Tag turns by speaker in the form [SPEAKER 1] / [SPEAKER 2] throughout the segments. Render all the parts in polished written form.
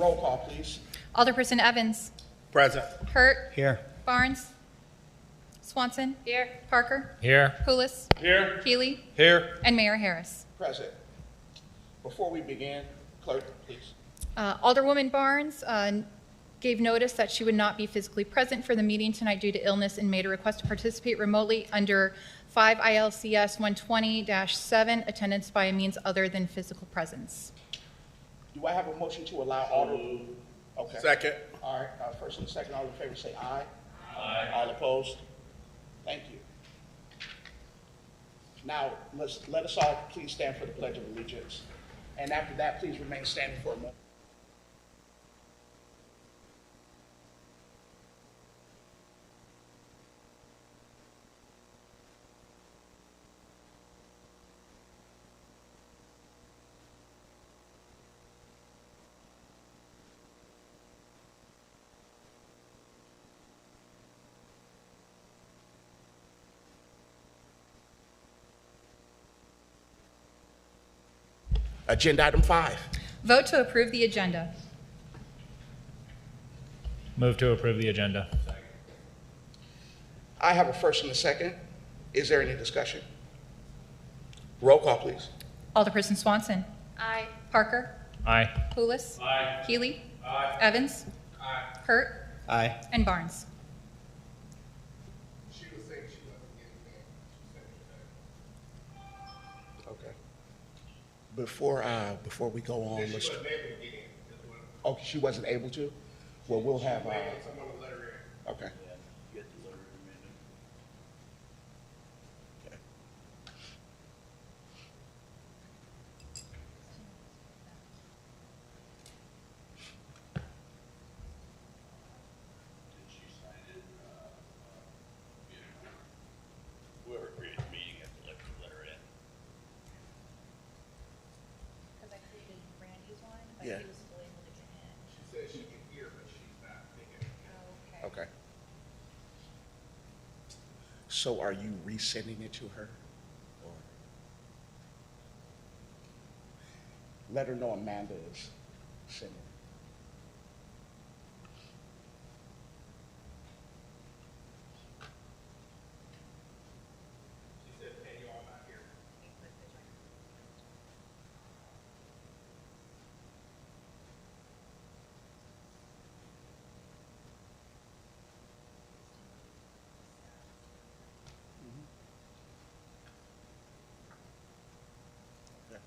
[SPEAKER 1] Roll call, please.
[SPEAKER 2] Alderperson Evans.
[SPEAKER 3] Present.
[SPEAKER 2] Hurt.
[SPEAKER 3] Here.
[SPEAKER 2] Barnes. Swanson.
[SPEAKER 4] Here.
[SPEAKER 2] Parker.
[SPEAKER 3] Here.
[SPEAKER 2] Pulis.
[SPEAKER 3] Here.
[SPEAKER 2] Healy.
[SPEAKER 3] Here.
[SPEAKER 2] And Mayor Harris.
[SPEAKER 1] Present. Before we begin, clerk, please.
[SPEAKER 2] Alderwoman Barnes gave notice that she would not be physically present for the meeting tonight due to illness and made a request to participate remotely under 5 ILCS 120-7, attendance by a means other than physical presence.
[SPEAKER 1] Do I have a motion to allow Alder? Okay.
[SPEAKER 3] Second.
[SPEAKER 1] All right, first and second, all in favor say aye. Aye. All opposed? Thank you. Now, let us all please stand for the Pledge of Allegiance. And after that, please remain standing for a moment. Agenda item 5.
[SPEAKER 2] Vote to approve the agenda.
[SPEAKER 3] Move to approve the agenda.
[SPEAKER 1] I have a first and a second. Is there any discussion? Roll call, please.
[SPEAKER 2] Alderperson Swanson.
[SPEAKER 4] Aye.
[SPEAKER 2] Parker.
[SPEAKER 3] Aye.
[SPEAKER 2] Pulis.
[SPEAKER 3] Aye.
[SPEAKER 2] Healy.
[SPEAKER 3] Aye.
[SPEAKER 2] Evans.
[SPEAKER 3] Aye.
[SPEAKER 2] Hurt.
[SPEAKER 3] Aye.
[SPEAKER 2] And Barnes.
[SPEAKER 5] She was saying she wasn't getting back. She said
[SPEAKER 1] Okay. Before we go on,
[SPEAKER 5] that she
[SPEAKER 1] let's.
[SPEAKER 5] wasn't able to get in. That's what-
[SPEAKER 1] Oh, she wasn't able to? Well, we'll have,
[SPEAKER 5] Waiting on someone to let her in.
[SPEAKER 1] okay. Okay.
[SPEAKER 6] Whoever created the meeting has to let her in.
[SPEAKER 2] Because I created Randy's one, but
[SPEAKER 1] Yeah.
[SPEAKER 2] he was still able to get in.
[SPEAKER 5] She said she can hear, but she's not thinking.
[SPEAKER 2] Oh,
[SPEAKER 1] Okay. So are you resending it to her? Or let her know Amanda is sending it.
[SPEAKER 5] She said, "Can you all not hear?"
[SPEAKER 1] Okay.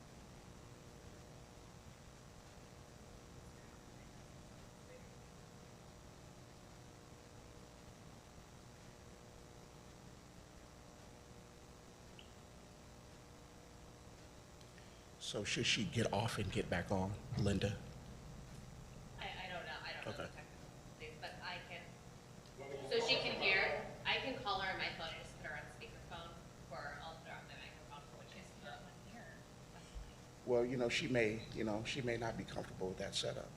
[SPEAKER 1] So should she get off and get back on, Linda?
[SPEAKER 4] I don't know. I don't know
[SPEAKER 1] Okay.
[SPEAKER 4] the technical things, but I can. So she can hear. I can call her on my phone and just put her on speakerphone, or I'll throw on my microphone for when she's on here.
[SPEAKER 1] Well, she may not be comfortable with that setup.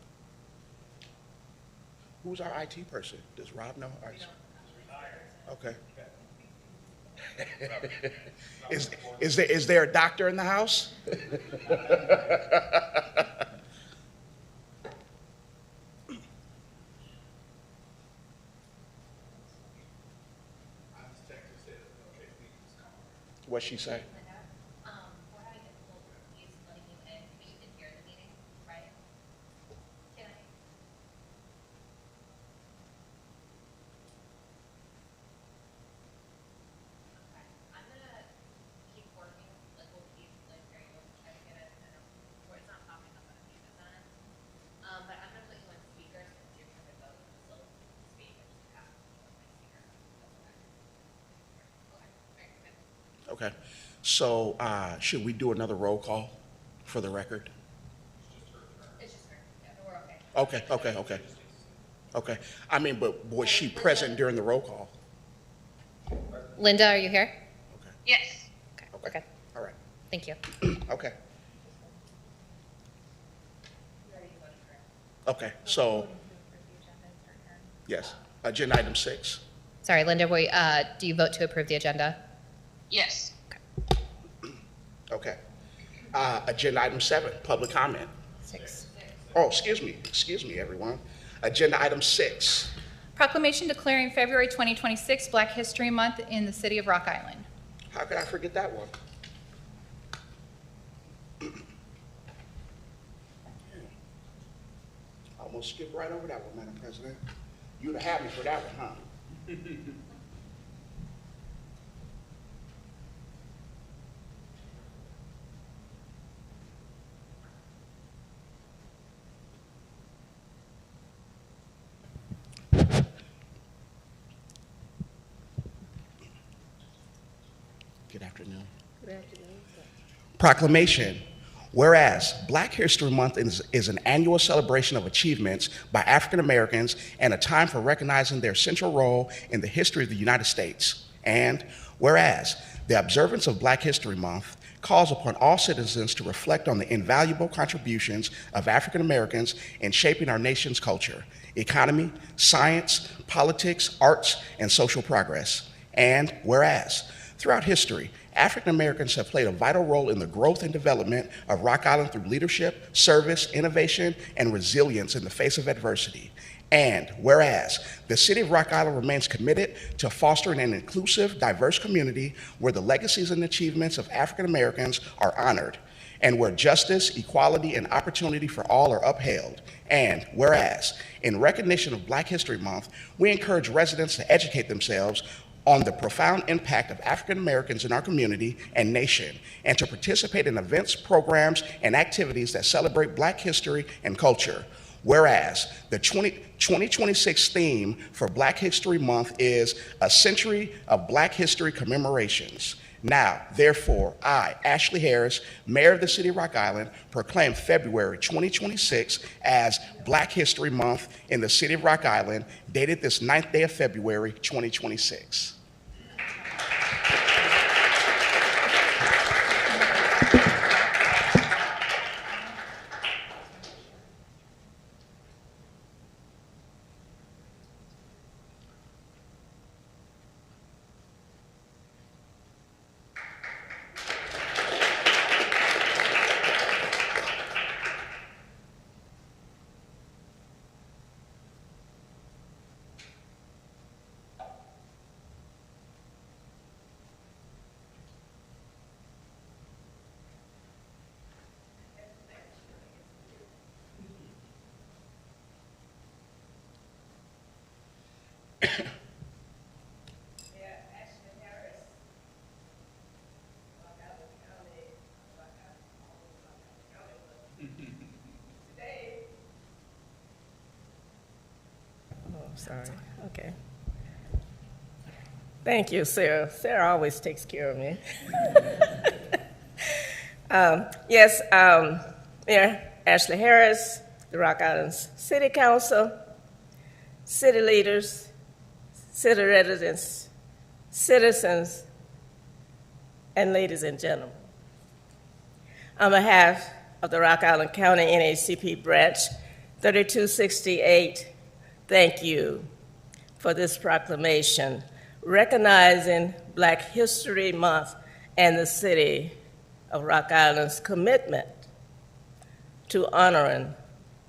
[SPEAKER 1] Who's our IT person? Does Rob know? Okay. Is there a doctor in the house?
[SPEAKER 5] I just texted her, said, "Okay, please just call her."
[SPEAKER 1] What'd she say?
[SPEAKER 4] We're having difficulty with he's letting you in, but you can hear the meeting, right? Can I? Okay, I'm gonna keep working, like, we'll keep, like, hearing, we'll try to get it, where it's not popping up on a few end. But I'm gonna put you on speaker, since you're trying to vote, still speak, and just have you on my speaker. Okay, alright, good.
[SPEAKER 1] Okay. So should we do another roll call for the record?
[SPEAKER 4] It's just her, yeah, but we're okay.
[SPEAKER 1] Okay. Okay. I mean, but was she present during the roll call?
[SPEAKER 4] Linda, are you here?
[SPEAKER 1] Okay.
[SPEAKER 4] Yes. Okay, we're
[SPEAKER 1] Okay.
[SPEAKER 4] good.
[SPEAKER 1] All right.
[SPEAKER 4] Thank you.
[SPEAKER 1] Okay. Okay. So, yes. Agenda item 6.
[SPEAKER 4] Sorry, Linda, do you vote to approve the agenda?
[SPEAKER 7] Yes.
[SPEAKER 1] Okay. Agenda item 7, public comment.
[SPEAKER 4] 6.
[SPEAKER 1] Oh, excuse me, everyone. Agenda item 6.
[SPEAKER 2] Proclamation declaring February 2026 Black History Month in the city of Rock Island.
[SPEAKER 1] How could I forget that one? Almost skipped right over that one, Madam President. You'd have had me for that one, huh? Good afternoon. Good afternoon. Proclamation. Whereas Black History Month is an annual celebration of achievements by African Americans and a time for recognizing their central role in the history of the United States. And whereas the observance of Black History Month calls upon all citizens to reflect on the invaluable contributions of African Americans in shaping our nation's culture, economy, science, politics, arts, and social progress. And whereas throughout history, African Americans have played a vital role in the growth and development of Rock Island through leadership, service, innovation, and resilience in the face of adversity. And whereas the city of Rock Island remains committed to fostering an inclusive, diverse community where the legacies and achievements of African Americans are honored, and where justice, equality, and opportunity for all are upheld. And whereas, in recognition of Black History Month, we encourage residents to educate themselves on the profound impact of African Americans in our community and nation, and to participate in events, programs, and activities that celebrate Black history and culture. Whereas the 2026 theme for Black History Month is A Century of Black History Commemorations. Now, therefore, I, Ashley Harris, Mayor of the City of Rock Island, proclaim February 2026 as Black History Month in the City of Rock Island, dated this 9th day of February 2026.
[SPEAKER 7] Sorry. Okay. Thank you, Sarah. Sarah always takes care of me. Yes, Mayor Ashley Harris, the Rock Island City Council, city leaders, city residents, citizens, and ladies and gentlemen. On behalf of the Rock Island County NAACP Branch 3268, thank you for this proclamation recognizing Black History Month and the City of Rock Island's commitment to honoring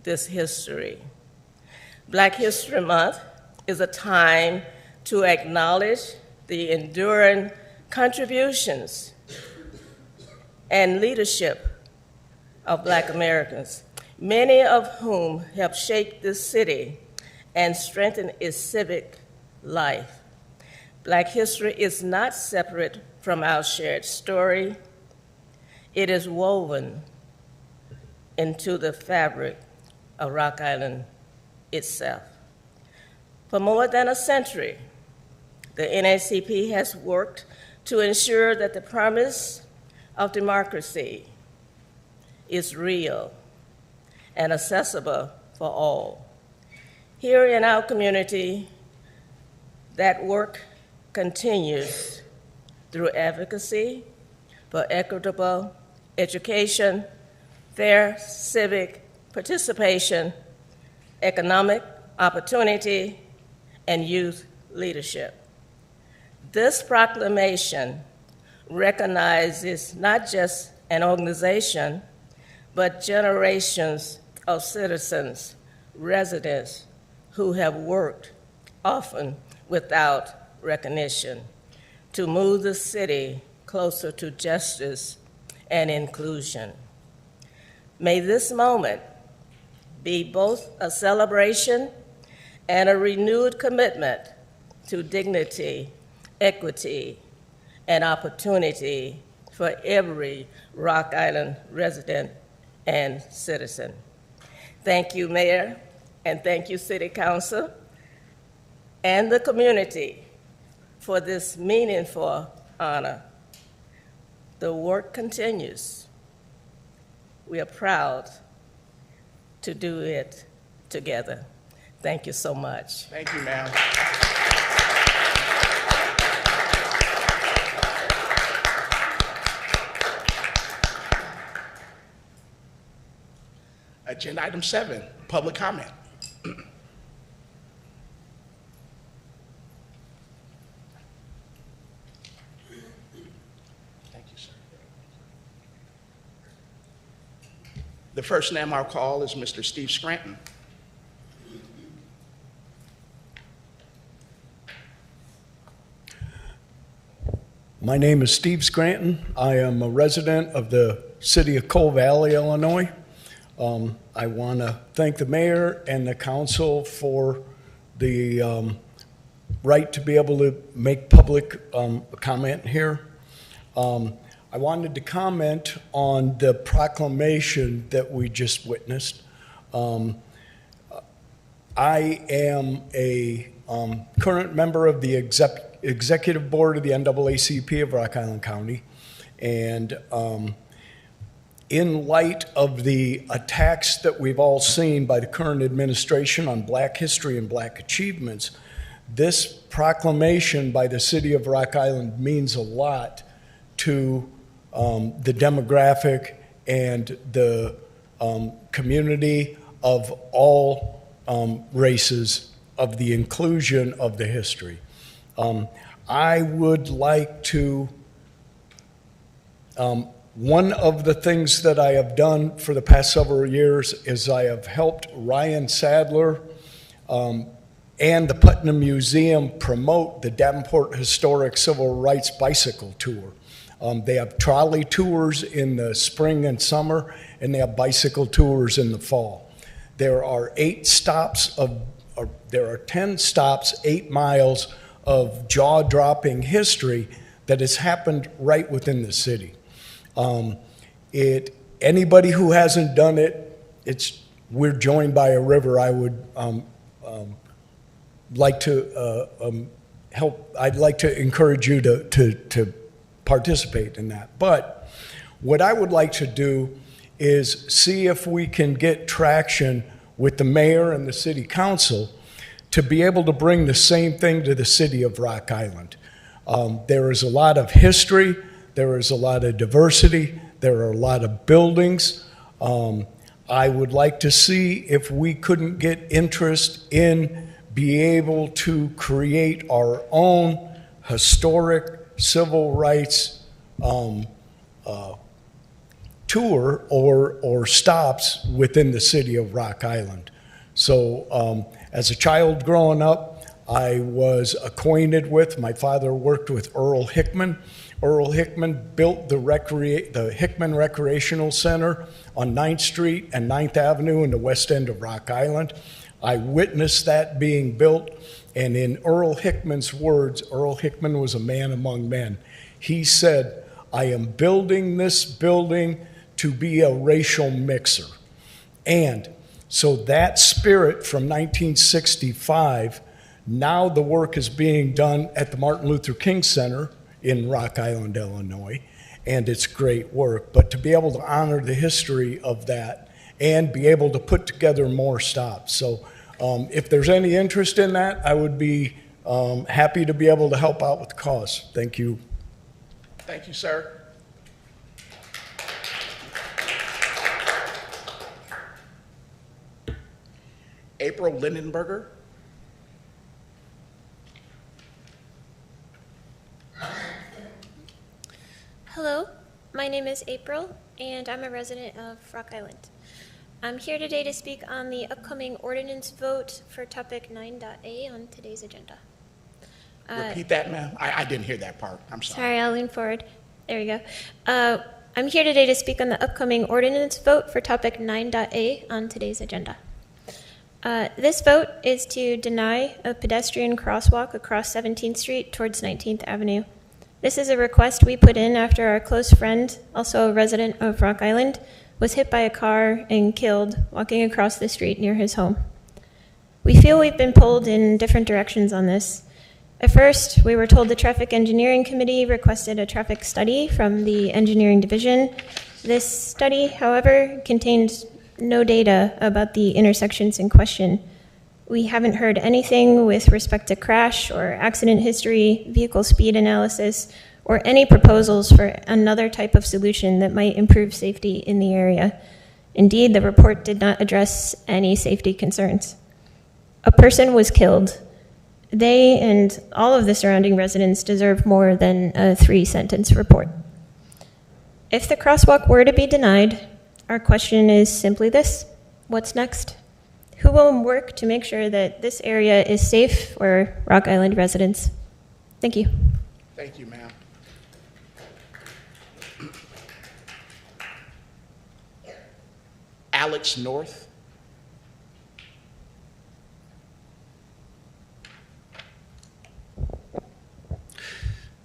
[SPEAKER 7] this history. Black History Month is a time to acknowledge the enduring contributions and leadership of Black Americans, many of whom helped shape this city and strengthen its civic life. Black history is not separate from our shared story. It is woven into the fabric of Rock Island itself. For more than a century, the NAACP has worked to ensure that the promise of democracy is real and accessible for all. Here in our community, that work continues through advocacy for equitable education, fair civic participation, economic opportunity, and youth leadership. This proclamation recognizes not just an organization, but generations of citizens, residents who have worked, often without recognition, to move the city closer to justice and inclusion. May this moment be both a celebration and a renewed commitment to dignity, equity, and opportunity for every Rock Island resident and citizen. Thank you, Mayor, and thank you, City Council, and the community for this meaningful honor. The work continues. We are proud to do it together. Thank you so much.
[SPEAKER 1] Thank you, ma'am. Agenda item 7, public comment. Thank you, sir. The first name I'll call is Mr. Steve Scranton.
[SPEAKER 8] My name is Steve Scranton. I am a resident of the city of Coal Valley, Illinois. I want to thank the mayor and the council for the right to be able to make public comment here. I wanted to comment on the proclamation that we just witnessed. I am a current member of the executive board of the NAACP of Rock Island County, and in light of the attacks that we've all seen by the current administration on Black history and Black achievements, this proclamation by the city of Rock Island means a lot to the demographic and the community of all races, of the inclusion of the history. I would like to, one of the things that I have done for the past several years is I have helped Ryan Sadler and the Putnam Museum promote the Davenport Historic Civil Rights Bicycle Tour. They have trolley tours in the spring and summer, and they have bicycle tours in the fall. There are 10 stops, 8 miles of jaw-dropping history that has happened right within the city. Anybody who hasn't done it, we're joined by a river. I would like to help. I'd like to encourage you to participate in that. But what I would like to do is see if we can get traction with the mayor and the city council to be able to bring the same thing to the city of Rock Island. There is a lot of history, there is a lot of diversity, there are a lot of buildings. I would like to see if we couldn't get interest in be able to create our own historic civil rights tour or stops within the city of Rock Island. So as a child growing up, I was acquainted with, my father worked with Earl Hickman. Earl Hickman built the Hickman Recreational Center on 9th Street and 9th Avenue in the west end of Rock Island. I witnessed that being built, and in Earl Hickman's words, Earl Hickman was a man among men. He said, "I am building this building to be a racial mixer." And so that spirit from 1965, now the work is being done at the Martin Luther King Center in Rock Island, Illinois, and it's great work. But to be able to honor the history of that and be able to put together more stops. So if there's any interest in that, I would be happy to be able to help out with the cause. Thank you.
[SPEAKER 1] Thank you, sir. April Lindenberger.
[SPEAKER 9] Hello, my name is April, and I'm a resident of Rock Island. I'm here today to speak on the upcoming ordinance vote for topic 9.a on today's agenda.
[SPEAKER 1] Repeat that, ma'am. I didn't hear that part. I'm sorry.
[SPEAKER 9] Sorry, I'll lean forward. There we go. I'm here today to speak on the upcoming ordinance vote for topic 9.a on today's agenda. This vote is to deny a pedestrian crosswalk across 17th Street towards 19th Avenue. This is a request we put in after our close friend, also a resident of Rock Island, was hit by a car and killed walking across the street near his home. We feel we've been pulled in different directions on this. At first, we were told the Traffic Engineering Committee requested a traffic study from the Engineering Division. This study, however, contained no data about the intersections in question. We haven't heard anything with respect to crash or accident history, vehicle speed analysis, or any proposals for another type of solution that might improve safety in the area. Indeed, the report did not address any safety concerns. A person was killed. They and all of the surrounding residents deserve more than a 3-sentence report. If the crosswalk were to be denied, our question is simply this: what's next? Who will work to make sure that this area is safe for Rock Island residents? Thank you.
[SPEAKER 1] Thank you, ma'am. Alex North.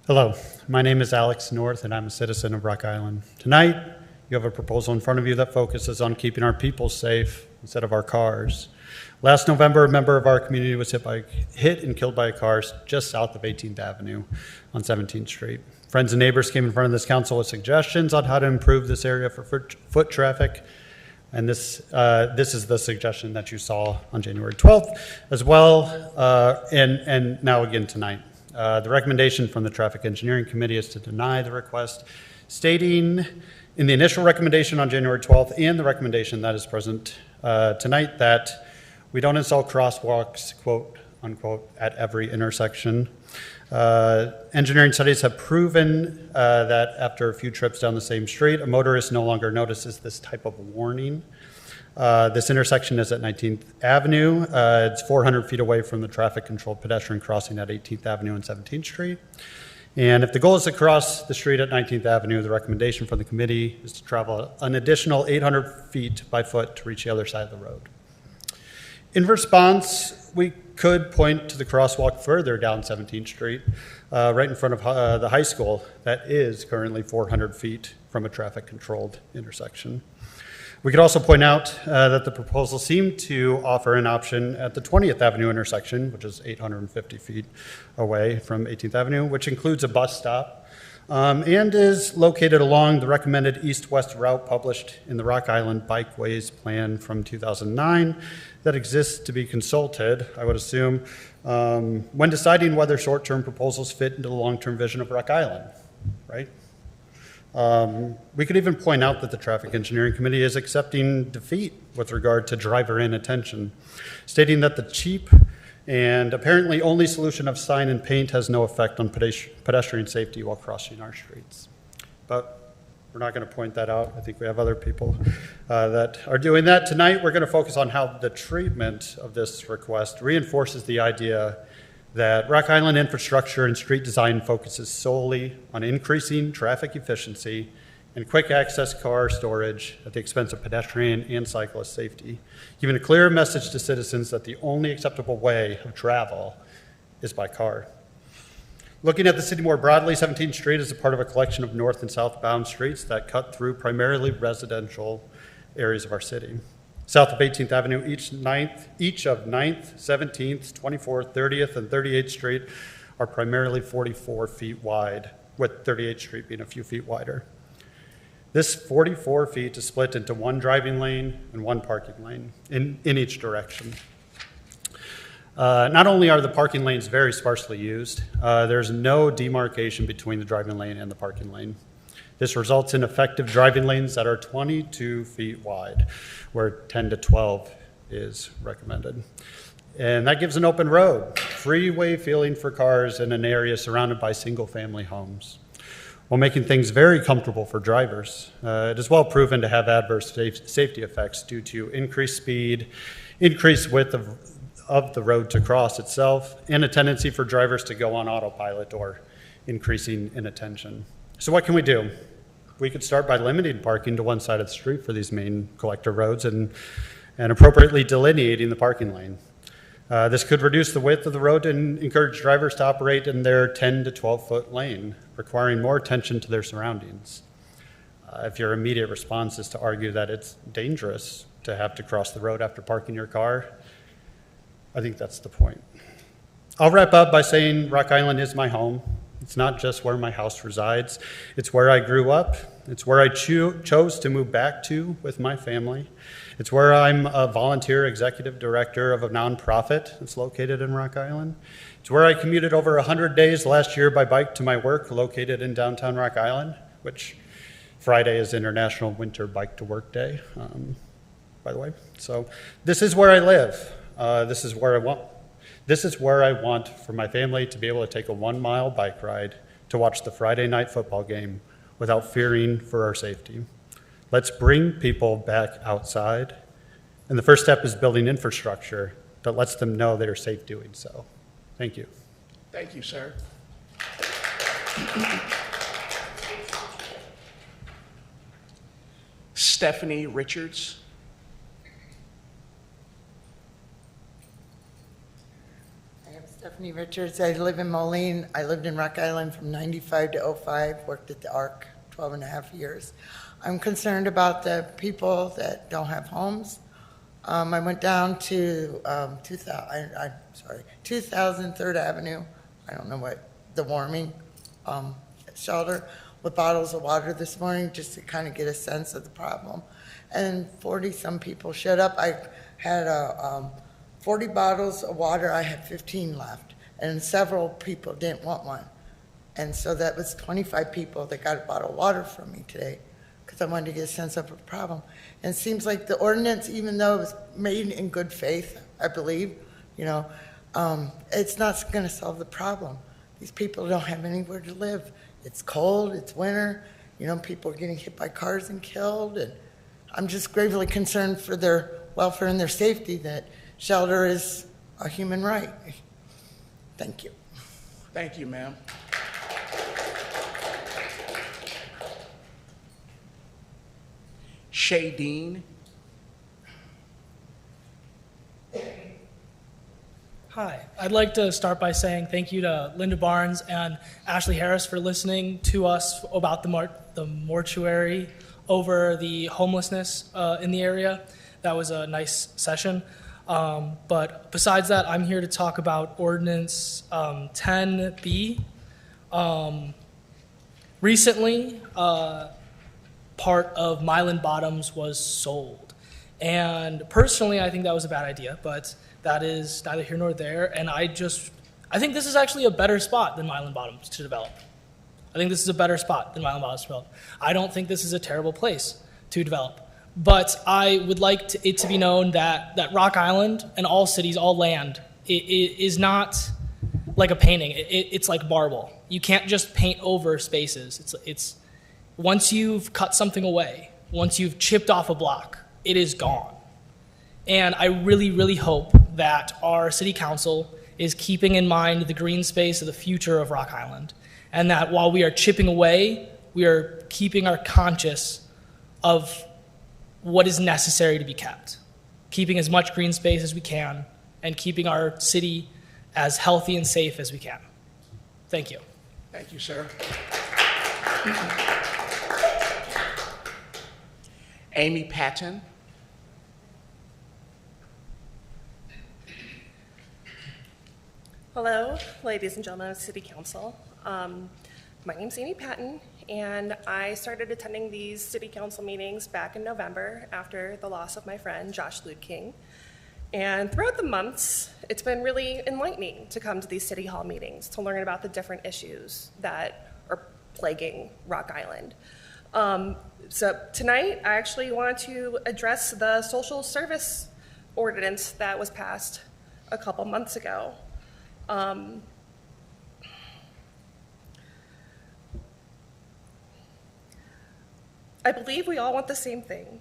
[SPEAKER 10] Hello, my name is Alex North, and I'm a citizen of Rock Island. Tonight, you have a proposal in front of you that focuses on keeping our people safe instead of our cars. Last November, a member of our community was hit and killed by a car just south of 18th Avenue on 17th Street. Friends and neighbors came in front of this council with suggestions on how to improve this area for foot traffic. And this is the suggestion that you saw on January 12th as well, and now again tonight. The recommendation from the Traffic Engineering Committee is to deny the request, stating in the initial recommendation on January 12th and the recommendation that is present tonight that we don't install crosswalks, quote unquote, at every intersection. Engineering studies have proven that after a few trips down the same street, a motorist no longer notices this type of warning. This intersection is at 19th Avenue. It's 400 feet away from the traffic-controlled pedestrian crossing at 18th Avenue and 17th Street. And if the goal is to cross the street at 19th Avenue, the recommendation from the committee is to travel an additional 800 feet by foot to reach the other side of the road. In response, we could point to the crosswalk further down 17th Street, right in front of the high school, that is currently 400 feet from a traffic-controlled intersection. We could also point out that the proposal seemed to offer an option at the 20th Avenue intersection, which is 850 feet away from 18th Avenue, which includes a bus stop and is located along the recommended east-west route published in the Rock Island Bikeways Plan from 2009 that exists to be consulted, I would assume, when deciding whether short-term proposals fit into the long-term vision of Rock Island, right? We could even point out that the Traffic Engineering Committee is accepting defeat with regard to driver inattention, stating that the cheap and apparently only solution of sign and paint has no effect on pedestrian safety while crossing our streets. But we're not going to point that out. I think we have other people that are doing that. Tonight, we're going to focus on how the treatment of this request reinforces the idea that Rock Island infrastructure and street design focuses solely on increasing traffic efficiency and quick access car storage at the expense of pedestrian and cyclist safety, giving a clear message to citizens that the only acceptable way of travel is by car. Looking at the city more broadly, 17th Street is a part of a collection of north and southbound streets that cut through primarily residential areas of our city. South of 18th Avenue, each of 9th, 17th, 24th, 30th, and 38th Street are primarily 44 feet wide, with 38th Street being a few feet wider. This 44 feet is split into one driving lane and one parking lane in each direction. Not only are the parking lanes very sparsely used, there's no demarcation between the driving lane and the parking lane. This results in effective driving lanes that are 22 feet wide, where 10 to 12 is recommended. And that gives an open road, freeway feeling for cars in an area surrounded by single-family homes. while making things very comfortable for drivers. It is well proven to have adverse safety effects due to increased speed, increased width of the road to cross itself, and a tendency for drivers to go on autopilot or increasing inattention. So what can we do? We could start by limiting parking to one side of the street for these main collector roads and appropriately delineating the parking lane. This could reduce the width of the road and encourage drivers to operate in their 10 to 12-foot lane, requiring more attention to their surroundings. If your immediate response is to argue that it's dangerous to have to cross the road after parking your car, I think that's the point. I'll wrap up by saying Rock Island is my home. It's not just where my house resides. It's where I grew up. It's where I chose to move back to with my family. It's where I'm a volunteer executive director of a nonprofit that's located in Rock Island. It's where I commuted over 100 days last year by bike to my work located in downtown Rock Island, which Friday is International Winter Bike to Work Day, by the way. So this is where I live. This is where I want for my family to be able to take a 1-mile bike ride to watch the Friday night football game without fearing for our safety. Let's bring people back outside. And the first step is building infrastructure that lets them know they're safe doing so. Thank you.
[SPEAKER 1] Thank you, sir. Stephanie Richards.
[SPEAKER 11] Stephanie Richards. I live in Moline. I lived in Rock Island from 95 to 05, worked at the ARC 12 and a half years. I'm concerned about the people that don't have homes. I went down to 2000 3rd Avenue, I don't know what, the warming shelter with bottles of water this morning just to kind of get a sense of the problem. And 40-some people showed up. I had 40 bottles of water, I had 15 left, and several people didn't want one. And so that was 25 people that got a bottle of water from me today because I wanted to get a sense of a problem. And it seems like the ordinance, even though it was made in good faith, I believe, it's not going to solve the problem. These people don't have anywhere to live. It's cold, it's winter, people are getting hit by cars and killed, and I'm just gravely concerned for their welfare and their safety that shelter is a human right. Thank you.
[SPEAKER 1] Thank you, ma'am. Shay Dean.
[SPEAKER 12] Hi, I'd like to start by saying thank you to Linda Barnes and Ashley Harris for listening to us about the mortuary over the homelessness in the area. That was a nice session. But besides that, I'm here to talk about Ordinance 10B. Recently, part of Mylan Bottoms was sold. And personally, I think that was a bad idea, but that is neither here nor there. And I think this is actually a better spot than Mylan Bottoms to develop. I think this is a better spot than Mylan Bottoms to develop. I don't think this is a terrible place to develop. But I would like it to be known that Rock Island and all cities, all land, it is not like a painting. It's like marble. You can't just paint over spaces. It's once you've cut something away, once you've chipped off a block, it is gone. And I really, really hope that our city council is keeping in mind the green space of the future of Rock Island, and that while we are chipping away, we are keeping our conscious of what is necessary to be kept, keeping as much green space as we can, and keeping our city as healthy and safe as we can. Thank you.
[SPEAKER 1] Thank you, sir. Amy Patton.
[SPEAKER 13] Hello, ladies and gentlemen of City Council. My name's Amy Patton, and I started attending these City Council meetings back in November after the loss of my friend, Josh Ludeking. And throughout the months, it's been really enlightening to come to these City Hall meetings to learn about the different issues that are plaguing Rock Island. So tonight, I actually want to address the social service ordinance that was passed a couple months ago. I believe we all want the same thing.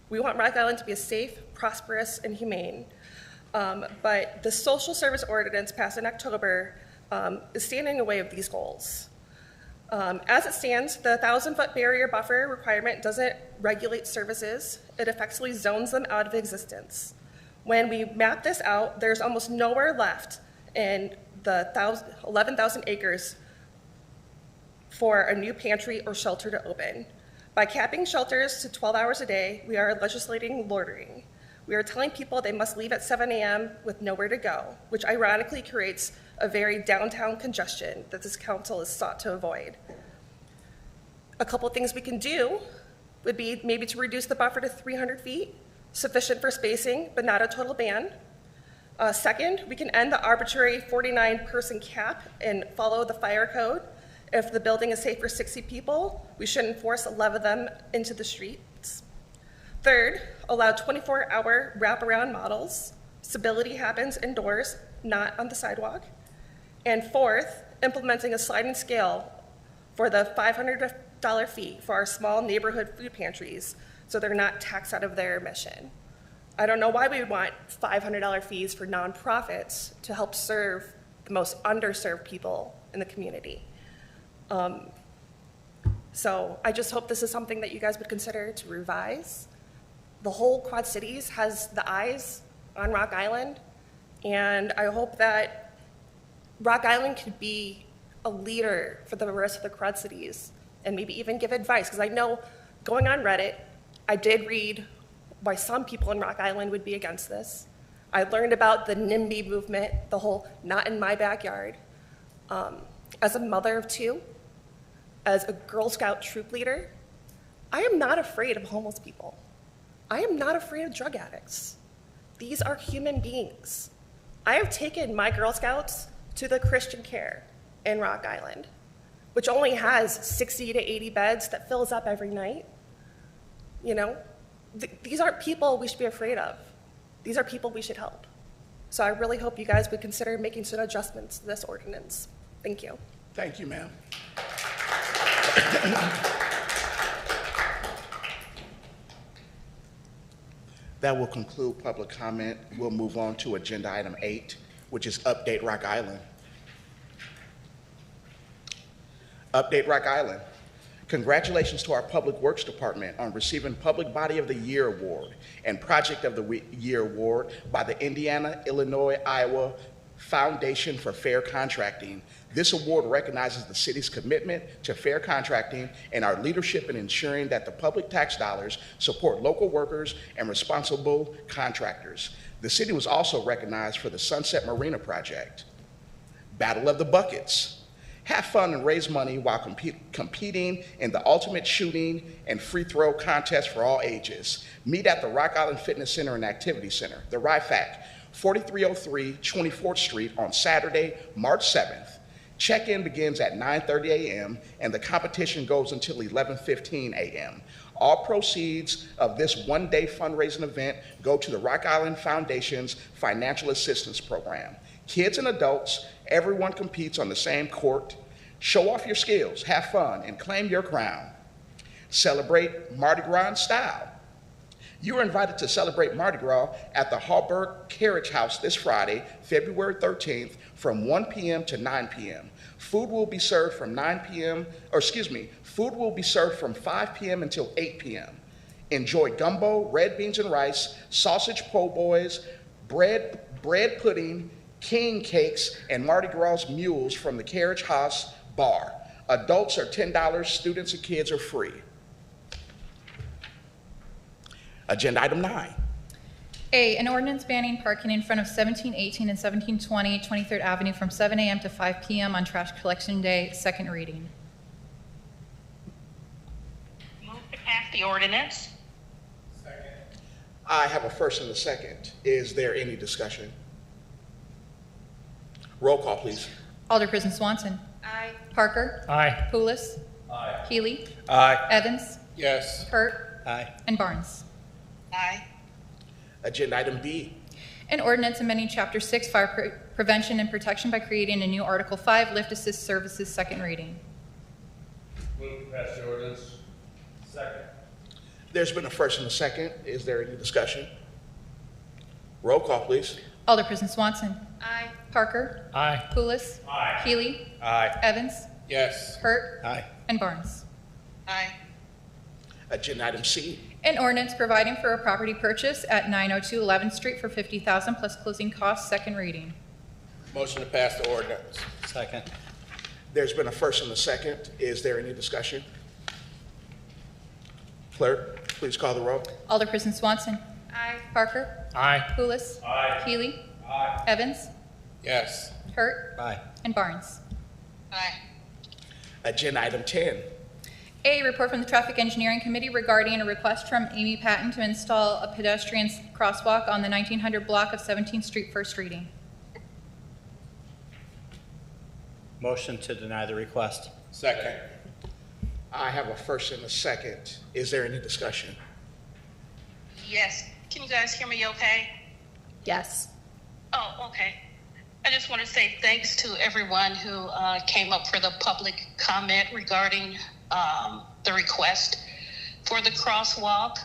[SPEAKER 13] We want Rock Island to be a safe, prosperous, and humane. But the social service ordinance passed in October is standing in the way of these goals. As it stands, the 1,000-foot barrier buffer requirement doesn't regulate services. It effectively zones them out of existence. When we map this out, there's almost nowhere left in the 11,000 acres for a new pantry or shelter to open. By capping shelters to 12 hours a day, we are legislating loitering. We are telling people they must leave at 7 a.m. with nowhere to go, which ironically creates a very downtown congestion that this council has sought to avoid. A couple things we can do would be maybe to reduce the buffer to 300 feet, sufficient for spacing, but not a total ban. Second, we can end the arbitrary 49-person cap and follow the fire code. If the building is safe for 60 people, we shouldn't force 11 of them into the streets. Third, allow 24-hour wraparound models. Stability happens indoors, not on the sidewalk. And fourth, implementing a sliding scale for the $500 fee for our small neighborhood food pantries so they're not taxed out of their mission. I don't know why we would want $500 fees for nonprofits to help serve the most underserved people in the community. So I just hope this is something that you guys would consider to revise. The whole Quad Cities has the eyes on Rock Island, and I hope that Rock Island could be a leader for the rest of the Quad Cities and maybe even give advice, because I know going on Reddit, I did read why some people in Rock Island would be against this. I learned about the NIMBY movement, the whole not in my backyard. As a mother of two, as a Girl Scout troop leader, I am not afraid of homeless people. I am not afraid of drug addicts. These are human beings. I have taken my Girl Scouts to the Christian Care in Rock Island, which only has 60 to 80 beds that fills up every night. You know, these aren't people we should be afraid of. These are people we should help. So I really hope you guys would consider making some adjustments to this ordinance. Thank you.
[SPEAKER 1] Thank you, ma'am. That will conclude public comment. We'll move on to agenda item 8, which is Update Rock Island. Update Rock Island. Congratulations to our Public Works Department on receiving Public Body of the Year Award and Project of the Year Award by the Indiana, Illinois, Iowa Foundation for Fair Contracting. This award recognizes the city's commitment to fair contracting and our leadership in ensuring that the public tax dollars support local workers and responsible contractors. The city was also recognized for the Sunset Marina project. Battle of the Buckets. Have fun and raise money while competing in the ultimate shooting and free throw contest for all ages. Meet at the Rock Island Fitness Center and Activity Center, the RIFAC, 4303 24th Street on Saturday, March 7th. Check-in begins at 9:30 a.m. and the competition goes until 11:15 a.m. All proceeds of this one-day fundraising event go to the Rock Island Foundation's Financial Assistance Program. Kids and adults, everyone competes on the same court. Show off your skills, have fun, and claim your crown. Celebrate Mardi Gras in style. You are invited to celebrate Mardi Gras at the Hallberg Carriage House this Friday, February 13th, from 1 p.m. to 9 p.m. Food will be served from food will be served from 5 p.m. until 8 p.m. Enjoy gumbo, red beans and rice, sausage po' boys, bread pudding, king cakes, and Mardi Gras mules from the Carriage House bar. Adults are $10, students and kids are free. Agenda item 9.
[SPEAKER 2] A, an ordinance banning parking in front of 1718 and 1720 23rd Avenue from 7 a.m. to 5 p.m. on trash collection day, second reading.
[SPEAKER 14] Move to pass the ordinance.
[SPEAKER 5] Second.
[SPEAKER 1] I have a first and a second. Is there any discussion? Roll call, please.
[SPEAKER 2] Alderperson Swanson.
[SPEAKER 4] Aye.
[SPEAKER 2] Parker.
[SPEAKER 3] Aye.
[SPEAKER 2] Poulos.
[SPEAKER 5] Aye.
[SPEAKER 2] Healy.
[SPEAKER 3] Aye.
[SPEAKER 2] Evans.
[SPEAKER 5] Yes.
[SPEAKER 2] Hurt.
[SPEAKER 3] Aye.
[SPEAKER 2] And Barnes.
[SPEAKER 14] Aye.
[SPEAKER 1] Agenda item B.
[SPEAKER 2] An ordinance amending Chapter 6 Fire Prevention and Protection by creating a new Article 5 Lift Assist Services, second reading.
[SPEAKER 5] Move to pass the ordinance.
[SPEAKER 3] Second.
[SPEAKER 1] There's been a first and a second. Is there any discussion? Roll call, please.
[SPEAKER 2] Alderperson Swanson. Aye. Parker.
[SPEAKER 3] Aye.
[SPEAKER 2] Pulis.
[SPEAKER 3] Aye.
[SPEAKER 2] Healy.
[SPEAKER 3] Aye.
[SPEAKER 2] Evans.
[SPEAKER 5] Yes.
[SPEAKER 2] Hurt.
[SPEAKER 3] Aye.
[SPEAKER 2] And Barnes.
[SPEAKER 14] Aye.
[SPEAKER 1] Agenda item C.
[SPEAKER 2] An ordinance providing for a property purchase at 902 11th Street for $50,000 plus closing costs, second reading.
[SPEAKER 5] Motion to pass the ordinance.
[SPEAKER 3] Second.
[SPEAKER 1] There's been a first and a second. Is there any discussion? Clerk, please call the roll.
[SPEAKER 2] Alderperson Swanson. Aye. Parker.
[SPEAKER 3] Aye.
[SPEAKER 2] Pulis.
[SPEAKER 3] Aye.
[SPEAKER 2] Healy.
[SPEAKER 3] Aye.
[SPEAKER 2] Evans.
[SPEAKER 5] Yes.
[SPEAKER 2] Hurt.
[SPEAKER 3] Aye.
[SPEAKER 2] And Barnes.
[SPEAKER 14] Aye.
[SPEAKER 1] Agenda item 10.
[SPEAKER 2] A report from the Traffic Engineering Committee regarding a request from Amy Patton to install a pedestrian crosswalk on the 1900 block of 17th Street, first reading.
[SPEAKER 3] Motion to deny the request.
[SPEAKER 5] Second.
[SPEAKER 1] I have a first and a second. Is there any discussion?
[SPEAKER 14] Yes. Can you guys hear me okay?
[SPEAKER 7] Yes.
[SPEAKER 14] Oh, okay. I just want to say thanks to everyone who came up for the public comment regarding the request for the crosswalk.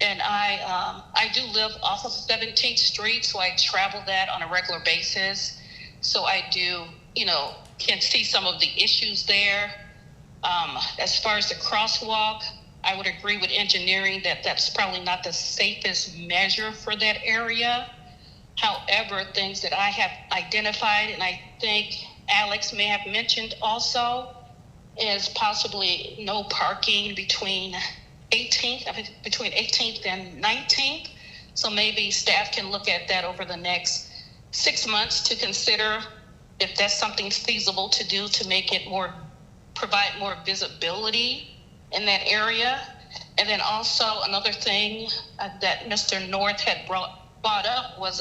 [SPEAKER 14] And I do live off of 17th Street, so I travel that on a regular basis. So I do, can see some of the issues there. As far as the crosswalk, I would agree with engineering that that's probably not the safest measure for that area. However, things that I have identified, and I think Alex may have mentioned also, is possibly no parking between 18th and 19th. So maybe staff can look at that over the next 6 months to consider if that's something feasible to do to make it provide more visibility in that area. And then also another thing that Mr. North had brought up was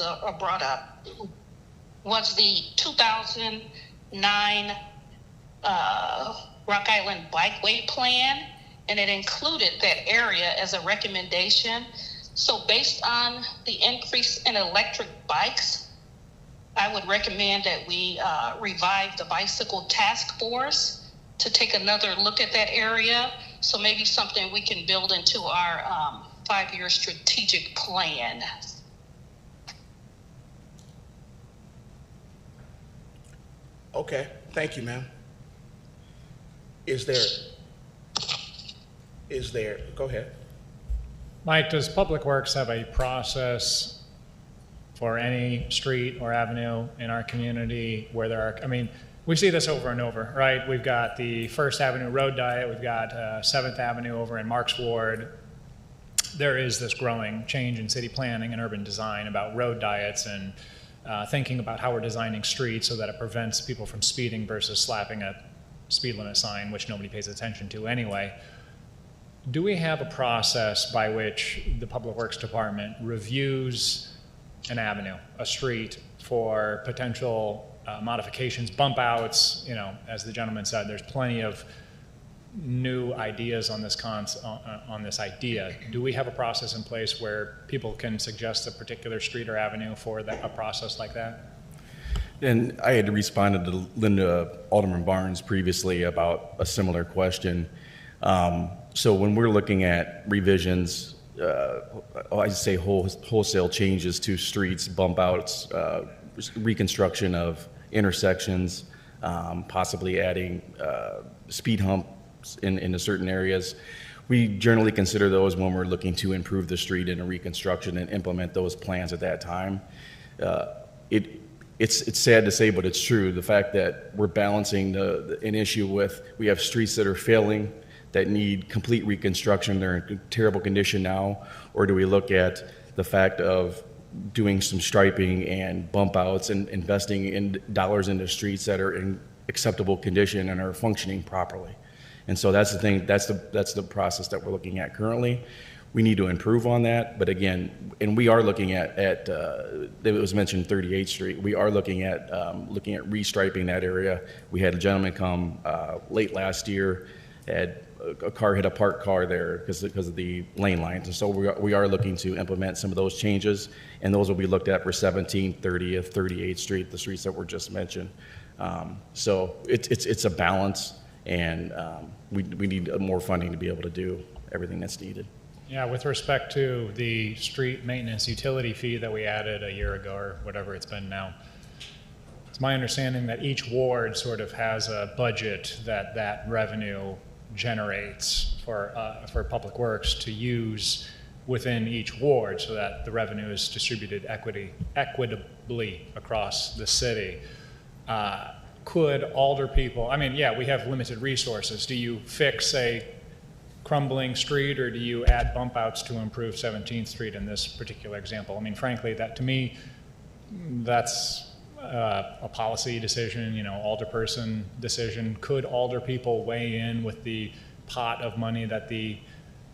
[SPEAKER 14] the 2009 Rock Island Bikeway Plan, and it included that area as a recommendation. So based on the increase in electric bikes, I would recommend that we revive the bicycle task force to take another look at that area. So maybe something we can build into our 5-year strategic plan.
[SPEAKER 1] Okay, thank you, ma'am. Is there, go ahead.
[SPEAKER 3] Mike, does Public Works have a process for any street or avenue in our community where there are, we see this over and over, right? We've got the First Avenue Road Diet, we've got 7th Avenue over in Mark's Ward. There is this growing change in city planning and urban design about road diets and thinking about how we're designing streets so that it prevents people from speeding versus slapping a speed limit sign, which nobody pays attention to anyway. Do we have a process by which the Public Works Department reviews an avenue, a street, for potential modifications, bump outs? As the gentleman said, there's plenty of new ideas on this on this idea. Do we have a process in place where people can suggest a particular street or avenue for a process like that?
[SPEAKER 15] And I had responded to Alderman Barnes previously about a similar question. So when we're looking at revisions, I say wholesale changes to streets, bump outs, reconstruction of intersections, possibly adding speed humps into certain areas. We generally consider those when we're looking to improve the street in a reconstruction and implement those plans at that time. It's sad to say, but it's true. The fact that we're balancing an issue with, we have streets that are failing, that need complete reconstruction, they're in terrible condition now, or do we look at the fact of doing some striping and bump outs and investing in dollars into streets that are in acceptable condition and are functioning properly? And so that's the thing, that's the process that we're looking at currently. We need to improve on that, but again, and we are looking at it was mentioned 38th Street. We are looking at restriping that area. We had a gentleman come late last year, had a car hit a parked car there because of the lane lines, and so we are looking to implement some of those changes, and those will be looked at for 17th, 30th, 38th Street, the streets that were just mentioned. So it's a balance, and we need more funding to be able to do everything that's needed.
[SPEAKER 3] Yeah, with respect to the street maintenance utility fee that we added a year ago or whatever it's been now, it's my understanding that each ward sort of has a budget that revenue generates for Public Works to use within each ward so that the revenue is distributed equitably across the city. Could alder people, I mean, yeah, we have limited resources. Do you fix a crumbling street, or do you add bump outs to improve 17th Street in this particular example? I mean, frankly, that to me, that's a policy decision, you know, alderperson decision. Could alder people weigh in with the pot of money that the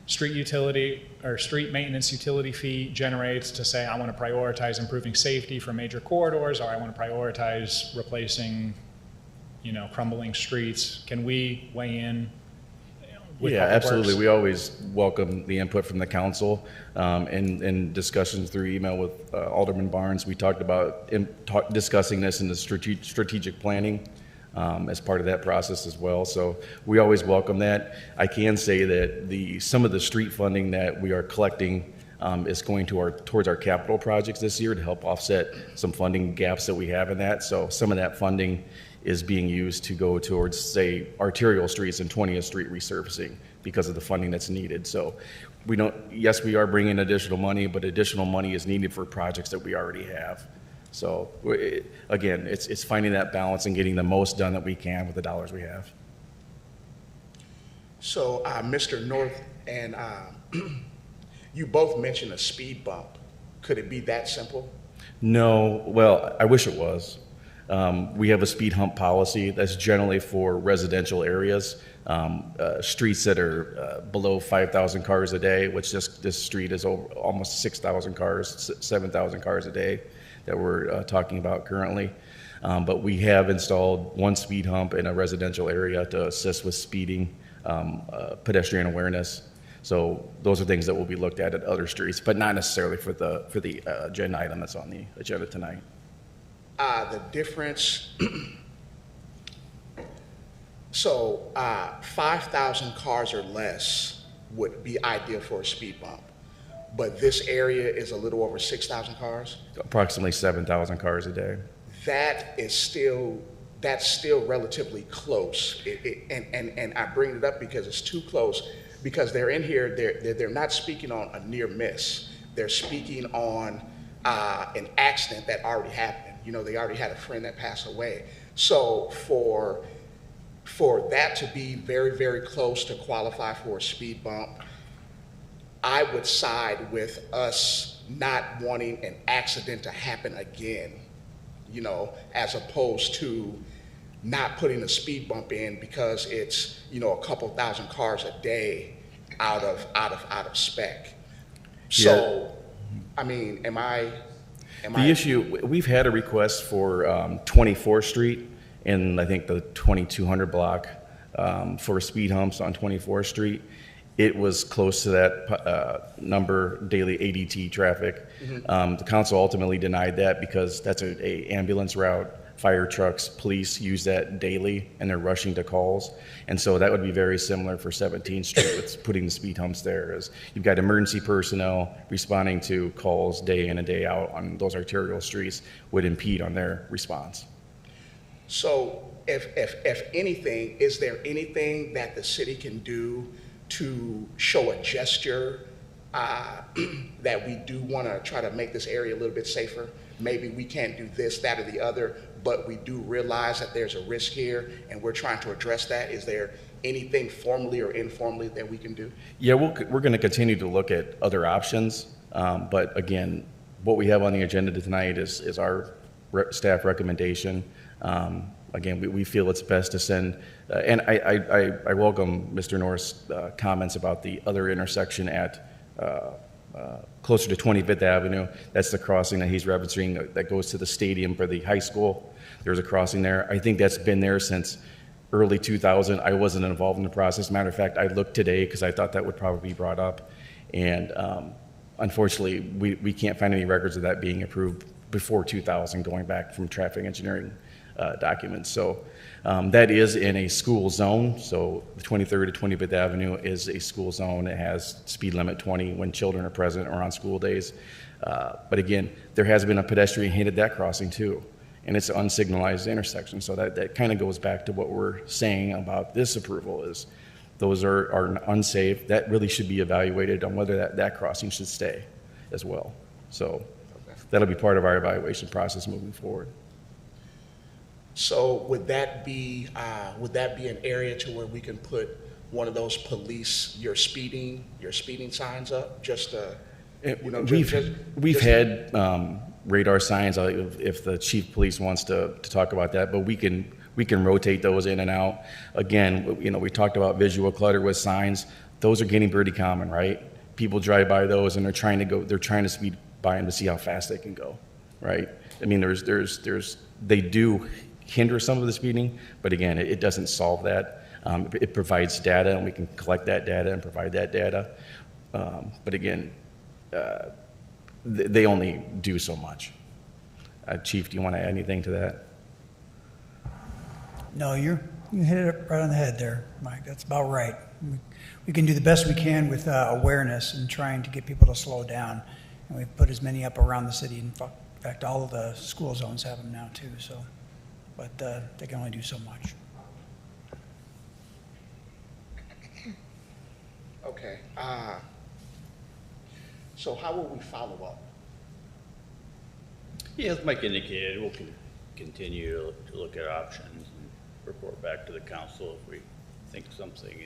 [SPEAKER 3] street utility or street maintenance utility fee generates to say, I want to prioritize improving safety for major corridors, or I want to prioritize replacing, you know, crumbling streets? Can we weigh in?
[SPEAKER 15] Yeah, absolutely. We always welcome the input from the council. In discussions through email with Alderman Barnes, we talked about discussing this in the strategic planning as part of that process as well. So we always welcome that. I can say that some of the street funding that we are collecting is going towards our capital projects this year to help offset some funding gaps that we have in that. So some of that funding is being used to go towards, say, arterial streets and 20th Street resurfacing because of the funding that's needed. So yes, we are bringing additional money, but additional money is needed for projects that we already have. So again, it's finding that balance and getting the most done that we can with the dollars we have.
[SPEAKER 1] So, Mr. North and you both mentioned a speed bump. Could it be that simple?
[SPEAKER 15] No, well, I wish it was. We have a speed hump policy that's generally for residential areas, streets that are below 5,000 cars a day, which this street is over almost 6,000 cars, 7,000 cars a day that we're talking about currently. But we have installed one speed hump in a residential area to assist with speeding, pedestrian awareness. So those are things that will be looked at other streets, but not necessarily for the agenda item that's on the agenda tonight.
[SPEAKER 1] The difference, so 5,000 cars or less would be ideal for a speed bump, but this area is a little over 6,000 cars?
[SPEAKER 15] Approximately 7,000 cars a day.
[SPEAKER 1] That's still relatively close, and I bring it up because it's too close, because they're in here, they're not speaking on a near miss, they're speaking on an accident that already happened. You know, they already had a friend that passed away. So for that to be very, very close to qualify for a speed bump, I would side with us not wanting an accident to happen again, you know, as opposed to not putting a speed bump in because it's, you know, a couple thousand cars a day out of spec. So, yeah. I mean, the
[SPEAKER 15] issue, we've had a request for 24th Street and I think the 2200 block for speed humps on 24th Street. It was close to that number, daily ADT traffic. Mm-hmm. The council ultimately denied that because that's a ambulance route. Fire trucks, police use that daily and they're rushing to calls. And so that would be very similar for 17th Street with putting the speed humps there. As you've got emergency personnel responding to calls day in and day out on those arterial streets would impede on their response.
[SPEAKER 1] So if anything, is there anything that the city can do to show a gesture that we do want to try to make this area a little bit safer? Maybe we can't do this, that, or the other, but we do realize that there's a risk here and we're trying to address that. Is there anything formally or informally that we can do? Yeah,
[SPEAKER 15] we're going to continue to look at other options. But again, what we have on the agenda tonight is our staff recommendation. Again, we feel it's best to send, and I welcome Mr. North's comments about the other intersection at closer to 25th Avenue. That's the crossing that he's referencing that goes to the stadium for the high school. There's a crossing there. I think that's been there since early 2000. I wasn't involved in the process. Matter of fact, I looked today because I thought that would probably be brought up. And unfortunately, we can't find any records of that being approved before 2000, going back from traffic engineering documents. So that is in a school zone. So the 23rd to 25th Avenue is a school zone. It has speed limit 20 when children are present or on school days. But again, there has been a pedestrian hit at that crossing too, and it's an unsignalized intersection. So that kind of goes back to what we're saying about this approval is those are unsafe. That really should be evaluated on whether that crossing should stay as well. So that'll be part of our evaluation process moving forward.
[SPEAKER 1] So would that be an area to where we can put one of those police your speeding signs up? Just
[SPEAKER 15] We've had radar signs if the chief of police wants to talk about that, but we can rotate those in and out. Again, we talked about visual clutter with signs. Those are getting pretty common, right? People drive by those and they're trying to speed by them to see how fast they can go, right? I mean, they do hinder some of the speeding, but again, it doesn't solve that. It provides data, and we can collect that data and provide that data. But again, they only do so much. Chief, do you want to add anything to that?
[SPEAKER 16] No, you hit it right on the head there, Mike. That's about right. We can do the best we can with awareness and trying to get people to slow down. And we've put as many up around the city. In fact, all of the school zones have them now too. So, but they can only do so much.
[SPEAKER 1] Okay. So how will we follow up?
[SPEAKER 6] Yeah, as Mike indicated, we'll continue to look at options and report back to the council if we think something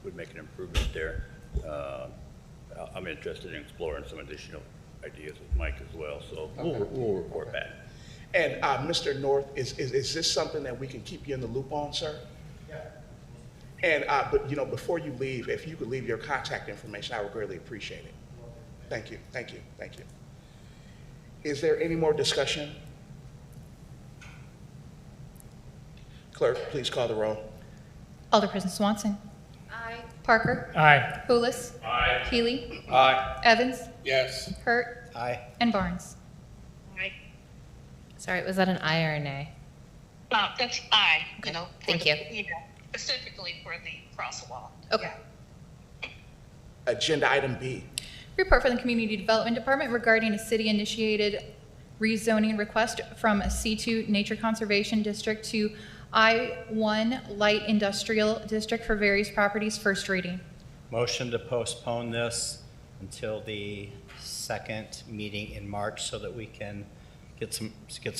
[SPEAKER 6] would make an improvement there. I'm interested in exploring some additional ideas with Mike as well, so we'll report back.
[SPEAKER 1] And Mr. North, is this something that we can keep you in the loop on, sir? Yeah. And but before you leave, if you could leave your contact information, I would greatly appreciate it. Thank you. Thank you. Thank you. Is there any more discussion? Clerk, please call the roll.
[SPEAKER 2] Alderperson Swanson.
[SPEAKER 4] Aye.
[SPEAKER 2] Parker.
[SPEAKER 3] Aye.
[SPEAKER 2] Poulos.
[SPEAKER 6] Aye.
[SPEAKER 2] Healy.
[SPEAKER 5] Aye.
[SPEAKER 2] Evans.
[SPEAKER 5] Yes.
[SPEAKER 2] Hurt.
[SPEAKER 10] Aye.
[SPEAKER 2] And Barnes.
[SPEAKER 4] Aye.
[SPEAKER 17] Sorry, was that an aye or a nay?
[SPEAKER 14] That's aye,
[SPEAKER 17] Thank you.
[SPEAKER 14] Specifically for the crosswalk.
[SPEAKER 2] Okay.
[SPEAKER 1] Agenda item B.
[SPEAKER 2] Report from the Community Development Department regarding a city-initiated rezoning request from a C2 Nature Conservation District to I-1 Light Industrial District for various properties, first reading.
[SPEAKER 18] Motion to postpone this until the second meeting in March so that we can get some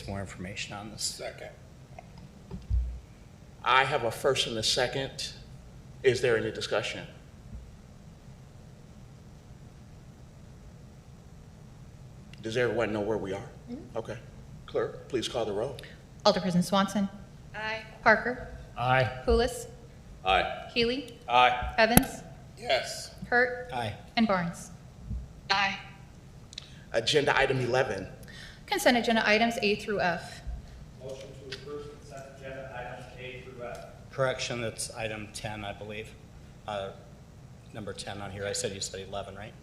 [SPEAKER 18] more information on this.
[SPEAKER 5] Second.
[SPEAKER 1] I have a first and a second. Is there any discussion? Does everyone know where we are? Okay. Clerk, please call the roll.
[SPEAKER 2] Alderperson Swanson.
[SPEAKER 4] Aye.
[SPEAKER 2] Parker.
[SPEAKER 3] Aye.
[SPEAKER 2] Poulos.
[SPEAKER 6] Aye.
[SPEAKER 2] Healy.
[SPEAKER 5] Aye.
[SPEAKER 2] Evans.
[SPEAKER 5] Yes.
[SPEAKER 2] Hurt.
[SPEAKER 18] Aye.
[SPEAKER 2] And Barnes.
[SPEAKER 14] Aye.
[SPEAKER 1] Agenda item 11.
[SPEAKER 2] Consent agenda items A through F.
[SPEAKER 10] Motion to approve consent agenda items A through F.
[SPEAKER 18] Correction, that's item 10, I believe. Number 10 on here. I said you said 11, right?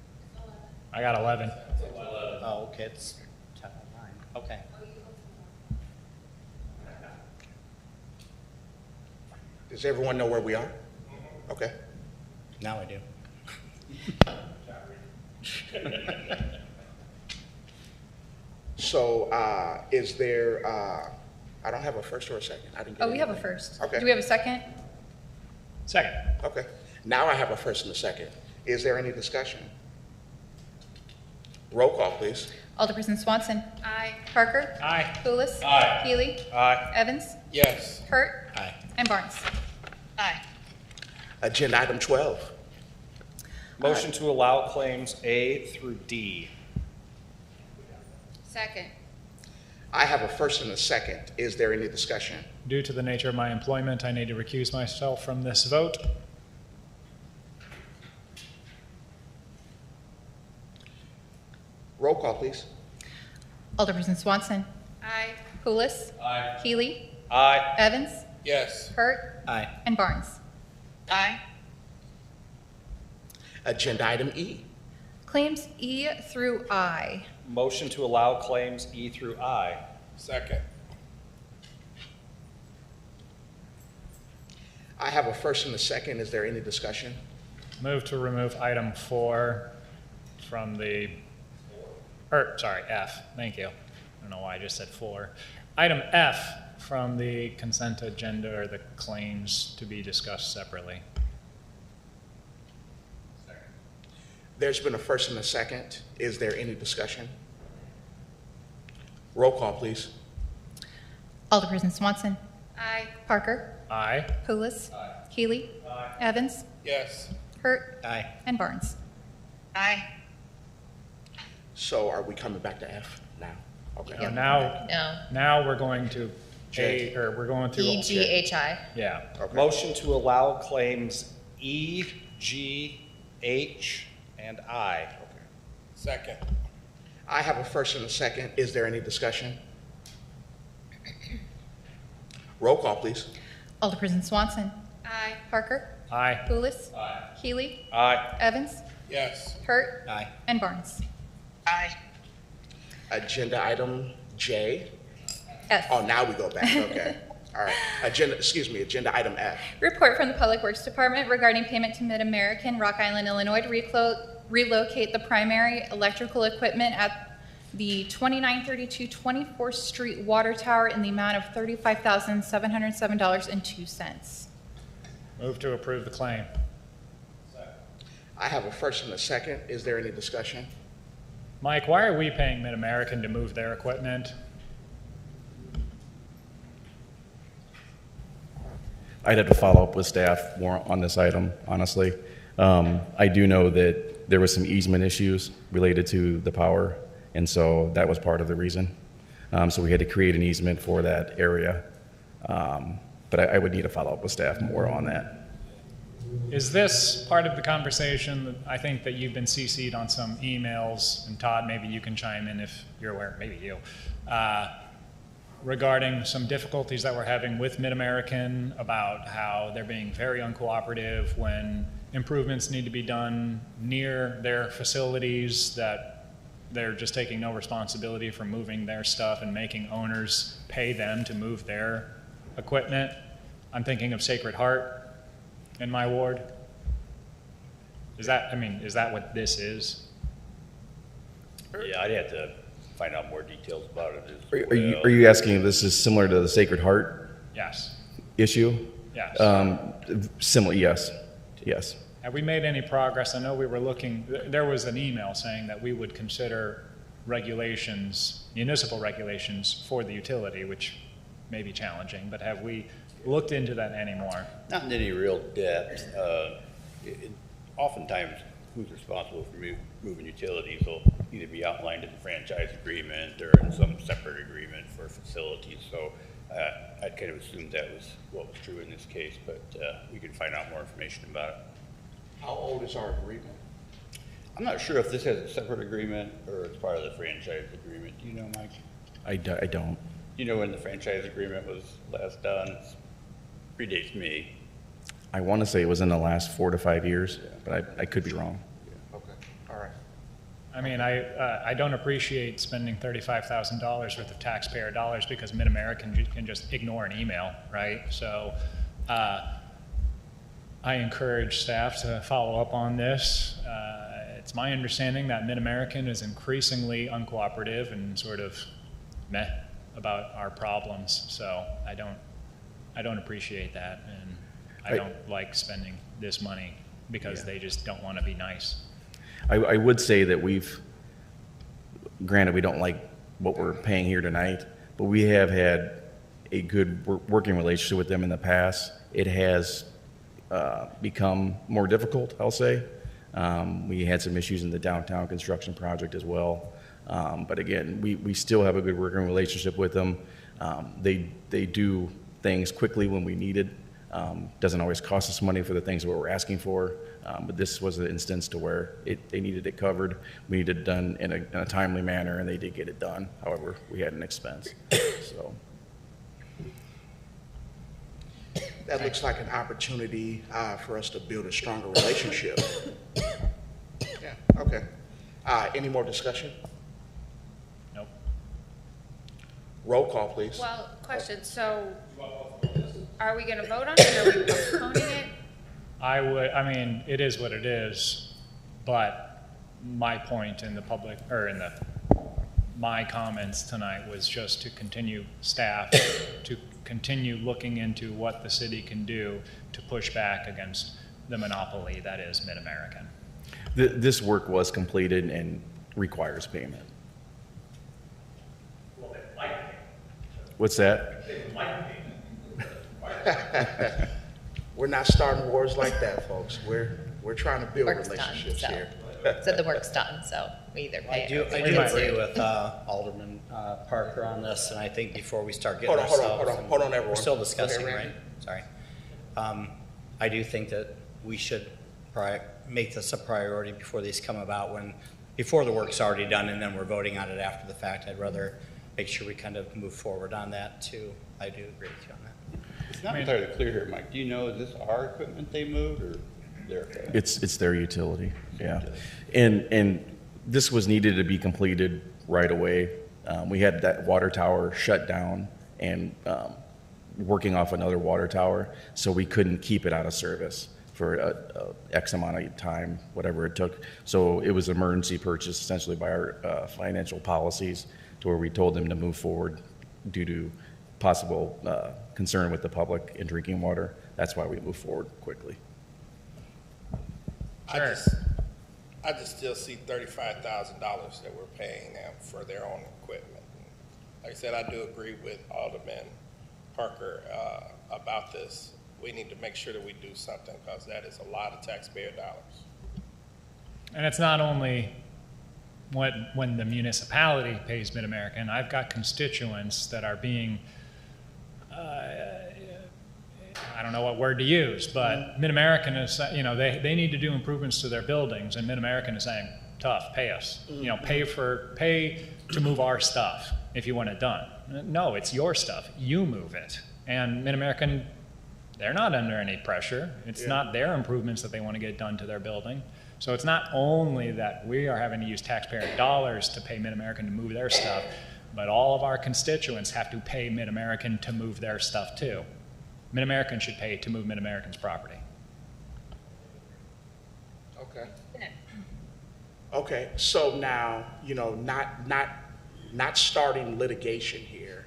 [SPEAKER 3] I got 11.
[SPEAKER 18] Oh, okay, it's 10 on 9. Okay.
[SPEAKER 1] Does everyone know where we are? Okay.
[SPEAKER 18] Now I do.
[SPEAKER 1] So is there, I don't have a first or a second. I didn't get
[SPEAKER 2] Oh, we have a
[SPEAKER 1] anything.
[SPEAKER 2] first.
[SPEAKER 1] Okay.
[SPEAKER 2] Do we have a second?
[SPEAKER 3] Second.
[SPEAKER 1] Okay. Now I have a first and a second. Is there any discussion? Roll call, please.
[SPEAKER 2] Alderperson Swanson.
[SPEAKER 4] Aye.
[SPEAKER 2] Parker.
[SPEAKER 3] Aye.
[SPEAKER 2] Poulos.
[SPEAKER 6] Aye.
[SPEAKER 2] Healy.
[SPEAKER 5] Aye.
[SPEAKER 2] Evans.
[SPEAKER 5] Yes.
[SPEAKER 2] Hurt.
[SPEAKER 18] Aye.
[SPEAKER 2] And Barnes.
[SPEAKER 14] Aye.
[SPEAKER 1] Agenda item 12.
[SPEAKER 19] Motion to allow claims A through D.
[SPEAKER 4] Second.
[SPEAKER 1] I have a first and a second. Is there any discussion?
[SPEAKER 3] Due to the nature of my employment, I need to recuse myself from this vote.
[SPEAKER 1] Roll call, please.
[SPEAKER 2] Alderperson Swanson.
[SPEAKER 4] Aye.
[SPEAKER 2] Poulos.
[SPEAKER 6] Aye.
[SPEAKER 2] Healy.
[SPEAKER 19] Aye.
[SPEAKER 2] Evans.
[SPEAKER 5] Yes.
[SPEAKER 2] Hurt.
[SPEAKER 18] Aye.
[SPEAKER 2] And Barnes.
[SPEAKER 14] Aye.
[SPEAKER 1] Agenda item E.
[SPEAKER 2] Claims E through I.
[SPEAKER 19] Motion to allow claims E through I.
[SPEAKER 5] Second.
[SPEAKER 1] I have a first and a second. Is there any discussion?
[SPEAKER 3] Move to remove item 4 from the, F, thank you. I don't know why I just said 4. Item F from the consent agenda or the claims to be discussed separately.
[SPEAKER 1] There's been a first and a second. Is there any discussion? Roll call, please.
[SPEAKER 2] Alderperson Swanson.
[SPEAKER 4] Aye.
[SPEAKER 2] Parker.
[SPEAKER 3] Aye.
[SPEAKER 2] Pulis. Healy. Evans.
[SPEAKER 5] Yes.
[SPEAKER 2] Hurt.
[SPEAKER 18] Aye.
[SPEAKER 2] And Barnes.
[SPEAKER 14] Aye.
[SPEAKER 1] So are we coming back to F now? Okay.
[SPEAKER 3] So now,
[SPEAKER 17] No.
[SPEAKER 3] now we're going to
[SPEAKER 1] J.
[SPEAKER 3] we're going to.
[SPEAKER 17] EGHI.
[SPEAKER 3] Yeah.
[SPEAKER 19] Motion to allow claims E, G, H, and I.
[SPEAKER 5] Second.
[SPEAKER 1] I have a first and a second. Is there any discussion? Roll call, please.
[SPEAKER 2] Alderperson Swanson.
[SPEAKER 4] Aye.
[SPEAKER 2] Parker.
[SPEAKER 3] Aye.
[SPEAKER 2] Pulis. Healy.
[SPEAKER 19] Aye.
[SPEAKER 2] Evans.
[SPEAKER 5] Yes.
[SPEAKER 2] Hurt.
[SPEAKER 18] Aye.
[SPEAKER 2] And Barnes.
[SPEAKER 14] Aye.
[SPEAKER 1] Agenda item J.
[SPEAKER 2] F.
[SPEAKER 1] Oh, now we go back. Okay. All right. Agenda item F.
[SPEAKER 2] Report from the Public Works Department regarding payment to Mid-American, Rock Island, Illinois, to relocate the primary electrical equipment at the 2932 24th Street Water Tower in the amount of $35,707.02.
[SPEAKER 3] Move to approve the claim.
[SPEAKER 1] I have a first and a second. Is there any discussion?
[SPEAKER 3] Mike, why are we paying Mid-American to move their equipment?
[SPEAKER 15] I'd have to follow up with staff more on this item, honestly. I do know that there was some easement issues related to the power, and so that was part of the reason. So we had to create an easement for that area. But I would need to follow up with staff more on that.
[SPEAKER 3] Is this part of the conversation? I think that you've been CC'd on some emails, and Todd, maybe you can chime in if you're aware, maybe you, regarding some difficulties that we're having with Mid-American about how they're being very uncooperative when improvements need to be done near their facilities, that they're just taking no responsibility for moving their stuff and making owners pay them to move their equipment. I'm thinking of Sacred Heart in my ward. Is that what this is?
[SPEAKER 6] Yeah, I'd have to find out more details about it as
[SPEAKER 15] Are you asking if this is similar to the Sacred Heart
[SPEAKER 3] Yes.
[SPEAKER 15] issue?
[SPEAKER 3] Yes.
[SPEAKER 15] Similar, yes. Yes.
[SPEAKER 3] Have we made any progress? I know we were looking, there was an email saying that we would consider regulations, municipal regulations for the utility, which may be challenging, but have we looked into that anymore?
[SPEAKER 6] Not in any real depth. Oftentimes, who's responsible for moving utilities will either be outlined in the franchise agreement or in some separate agreement for facilities. So I'd kind of assumed that was what was true in this case, but we can find out more information about it.
[SPEAKER 1] How old is our agreement?
[SPEAKER 6] I'm not sure if this has a separate agreement or it's part of the franchise agreement. Do you know, Mike?
[SPEAKER 15] I don't.
[SPEAKER 6] You know when the franchise agreement was last done? It predates me.
[SPEAKER 15] I want to say it was in the last 4 to 5 years, but I could be wrong.
[SPEAKER 1] Okay. All right.
[SPEAKER 3] I mean, I don't appreciate spending $35,000 worth of taxpayer dollars because Mid-American can just ignore an email, right? So I encourage staff to follow up on this. It's my understanding that Mid-American is increasingly uncooperative and sort of meh about our problems. So I don't appreciate that, and I don't like spending this money because they just don't want to be nice.
[SPEAKER 15] I would say that granted, we don't like what we're paying here tonight, but we have had a good working relationship with them in the past. It has become more difficult, I'll say. We had some issues in the downtown construction project as well. But again, we still have a good working relationship with them. They do things quickly when we need it. Doesn't always cost us money for the things that we're asking for, but this was an instance to where they needed it covered. We needed it done in a timely manner, and they did get it done. However, we had an expense. So
[SPEAKER 1] That looks like an opportunity for us to build a stronger relationship. Yeah, okay. Any more discussion?
[SPEAKER 3] Nope.
[SPEAKER 1] Roll call, please.
[SPEAKER 4] Well, question, so
[SPEAKER 17] are we gonna vote on it, or are we postponing it?
[SPEAKER 3] I mean, it is what it is, but my point in the public, or in my comments tonight was just to continue staff, to continue looking into what the city can do to push back against the monopoly that is Mid-American.
[SPEAKER 15] This work was completed and requires payment. What's that?
[SPEAKER 1] We're not starting wars like that, folks. We're trying to build
[SPEAKER 17] Work's done,
[SPEAKER 1] relationships
[SPEAKER 17] so.
[SPEAKER 1] here.
[SPEAKER 17] So the work's done, so we either pay
[SPEAKER 18] I
[SPEAKER 17] it
[SPEAKER 18] do,
[SPEAKER 17] or
[SPEAKER 18] I
[SPEAKER 17] we
[SPEAKER 18] do
[SPEAKER 17] get
[SPEAKER 18] agree
[SPEAKER 17] sued.
[SPEAKER 18] with Alderman Parker on this, and I think before we start getting
[SPEAKER 1] Hold on,
[SPEAKER 18] ourselves.
[SPEAKER 1] hold on, everyone.
[SPEAKER 18] We're still
[SPEAKER 1] Go ahead,
[SPEAKER 18] discussing,
[SPEAKER 1] Randy.
[SPEAKER 18] right? Sorry. I do think that we should make this a priority before these come about before the work's already done, and then we're voting on it after the fact. I'd rather make sure we kind of move forward on that too. I do agree with you on that.
[SPEAKER 6] It's not entirely clear here, Mike. Do you know, is this our equipment they moved or their equipment?
[SPEAKER 15] It's their utility, yeah. And this was needed to be completed right away. We had that water tower shut down and working off another water tower, so we couldn't keep it out of service for a X amount of time, whatever it took. So it was an emergency purchase essentially by our financial policies, to where we told them to move forward due to possible concern with the public in drinking water. That's why we moved forward quickly.
[SPEAKER 5] I just still see $35,000 that we're paying them for their own equipment. Like I said, I do agree with Alderman Parker about this. We need to make sure that we do something, because that is a lot of taxpayer dollars.
[SPEAKER 3] And it's not only when the municipality pays Mid-American. I've got constituents that are being, I don't know what word to use, but Mid-American is, they need to do improvements to their buildings, and Mid-American is saying, tough, pay us. Pay to move our stuff if you want it done. No, it's your stuff. You move it. And Mid-American, they're not under any pressure. It's not their improvements that they want to get done to their building. So it's not only that we are having to use taxpayer dollars to pay Mid-American to move their stuff, but all of our constituents have to pay Mid-American to move their stuff too. Mid-American should pay to move Mid-American's property.
[SPEAKER 1] Okay. Okay, so now, not starting litigation here.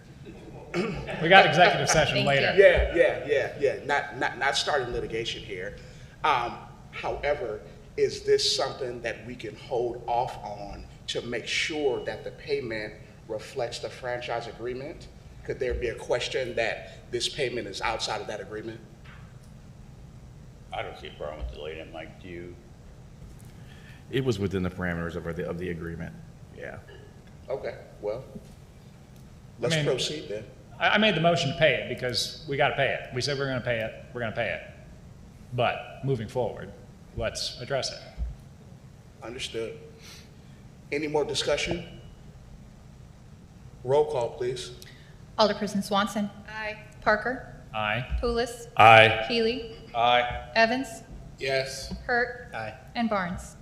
[SPEAKER 3] We got executive session later.
[SPEAKER 1] Yeah. Not starting litigation here. However, is this something that we can hold off on to make sure that the payment reflects the franchise agreement? Could there be a question that this payment is outside of that agreement?
[SPEAKER 6] I don't see a problem with delaying it, Mike. Do you?
[SPEAKER 15] It was within the parameters of the agreement, yeah.
[SPEAKER 1] Okay, well, let's proceed then.
[SPEAKER 3] I made the motion to pay it because we got to pay it. We said we're going to pay it, we're going to pay it. But moving forward, let's address it.
[SPEAKER 1] Understood. Any more discussion? Roll call, please.
[SPEAKER 2] Alderperson Swanson.
[SPEAKER 17] Aye.
[SPEAKER 2] Parker.
[SPEAKER 3] Aye.
[SPEAKER 2] Pulis.
[SPEAKER 6] Aye.
[SPEAKER 2] Healy.
[SPEAKER 5] Aye.
[SPEAKER 2] Evans.
[SPEAKER 5] Yes.
[SPEAKER 2] Hurt.
[SPEAKER 18] Aye.
[SPEAKER 2] And Barnes.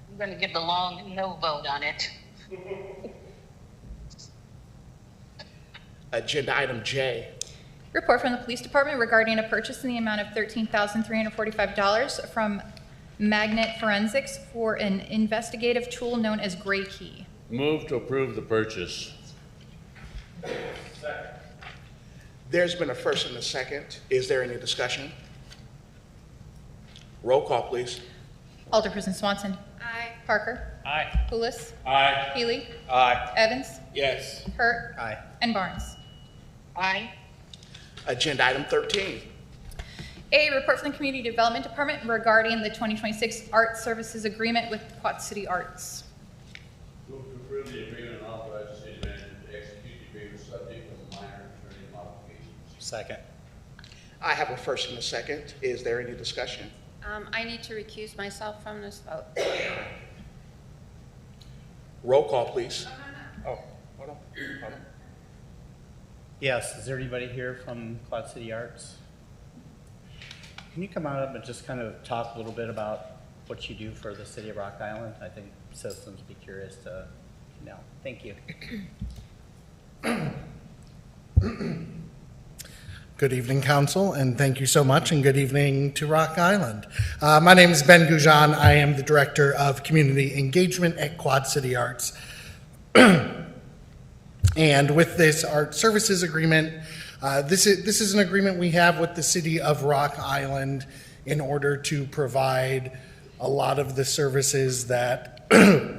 [SPEAKER 14] I'm going to give the long no vote on it.
[SPEAKER 1] Agenda item J.
[SPEAKER 2] Report from the Police Department regarding a purchase in the amount of $13,345 from Magnet Forensics for an investigative tool known as Gray Key.
[SPEAKER 6] Move to approve the purchase.
[SPEAKER 1] There's been a first and a second. Is there any discussion? Roll call, please.
[SPEAKER 2] Alderperson Swanson.
[SPEAKER 17] Aye.
[SPEAKER 2] Parker.
[SPEAKER 3] Aye.
[SPEAKER 2] Pulis.
[SPEAKER 5] Aye.
[SPEAKER 2] Healy.
[SPEAKER 5] Aye.
[SPEAKER 2] Evans.
[SPEAKER 5] Yes.
[SPEAKER 2] Hurt.
[SPEAKER 18] Aye.
[SPEAKER 2] And Barnes.
[SPEAKER 14] Aye.
[SPEAKER 1] Agenda item 13.
[SPEAKER 2] A report from the Community Development Department regarding the 2026 Art Services Agreement with Quad City Arts.
[SPEAKER 6] Move to approve the agreement and authorize the city manager to execute the agreement subject to minor attorney modifications.
[SPEAKER 18] Second.
[SPEAKER 1] I have a first and a second. Is there any discussion?
[SPEAKER 17] I need to recuse myself from this vote.
[SPEAKER 1] Roll call, please.
[SPEAKER 18] Oh,
[SPEAKER 1] hold on.
[SPEAKER 18] Yes, is there anybody here from Quad City Arts? Can you come out and just kind of talk a little bit about what you do for the city of Rock Island? I think citizens would be curious to know. Thank you.
[SPEAKER 20] Good evening, Council, and thank you so much, and good evening to Rock Island. My name is Ben Goujon. I am the Director of Community Engagement at Quad City Arts. And with this art services agreement, this is an agreement we have with the City of Rock Island in order to provide a lot of the services that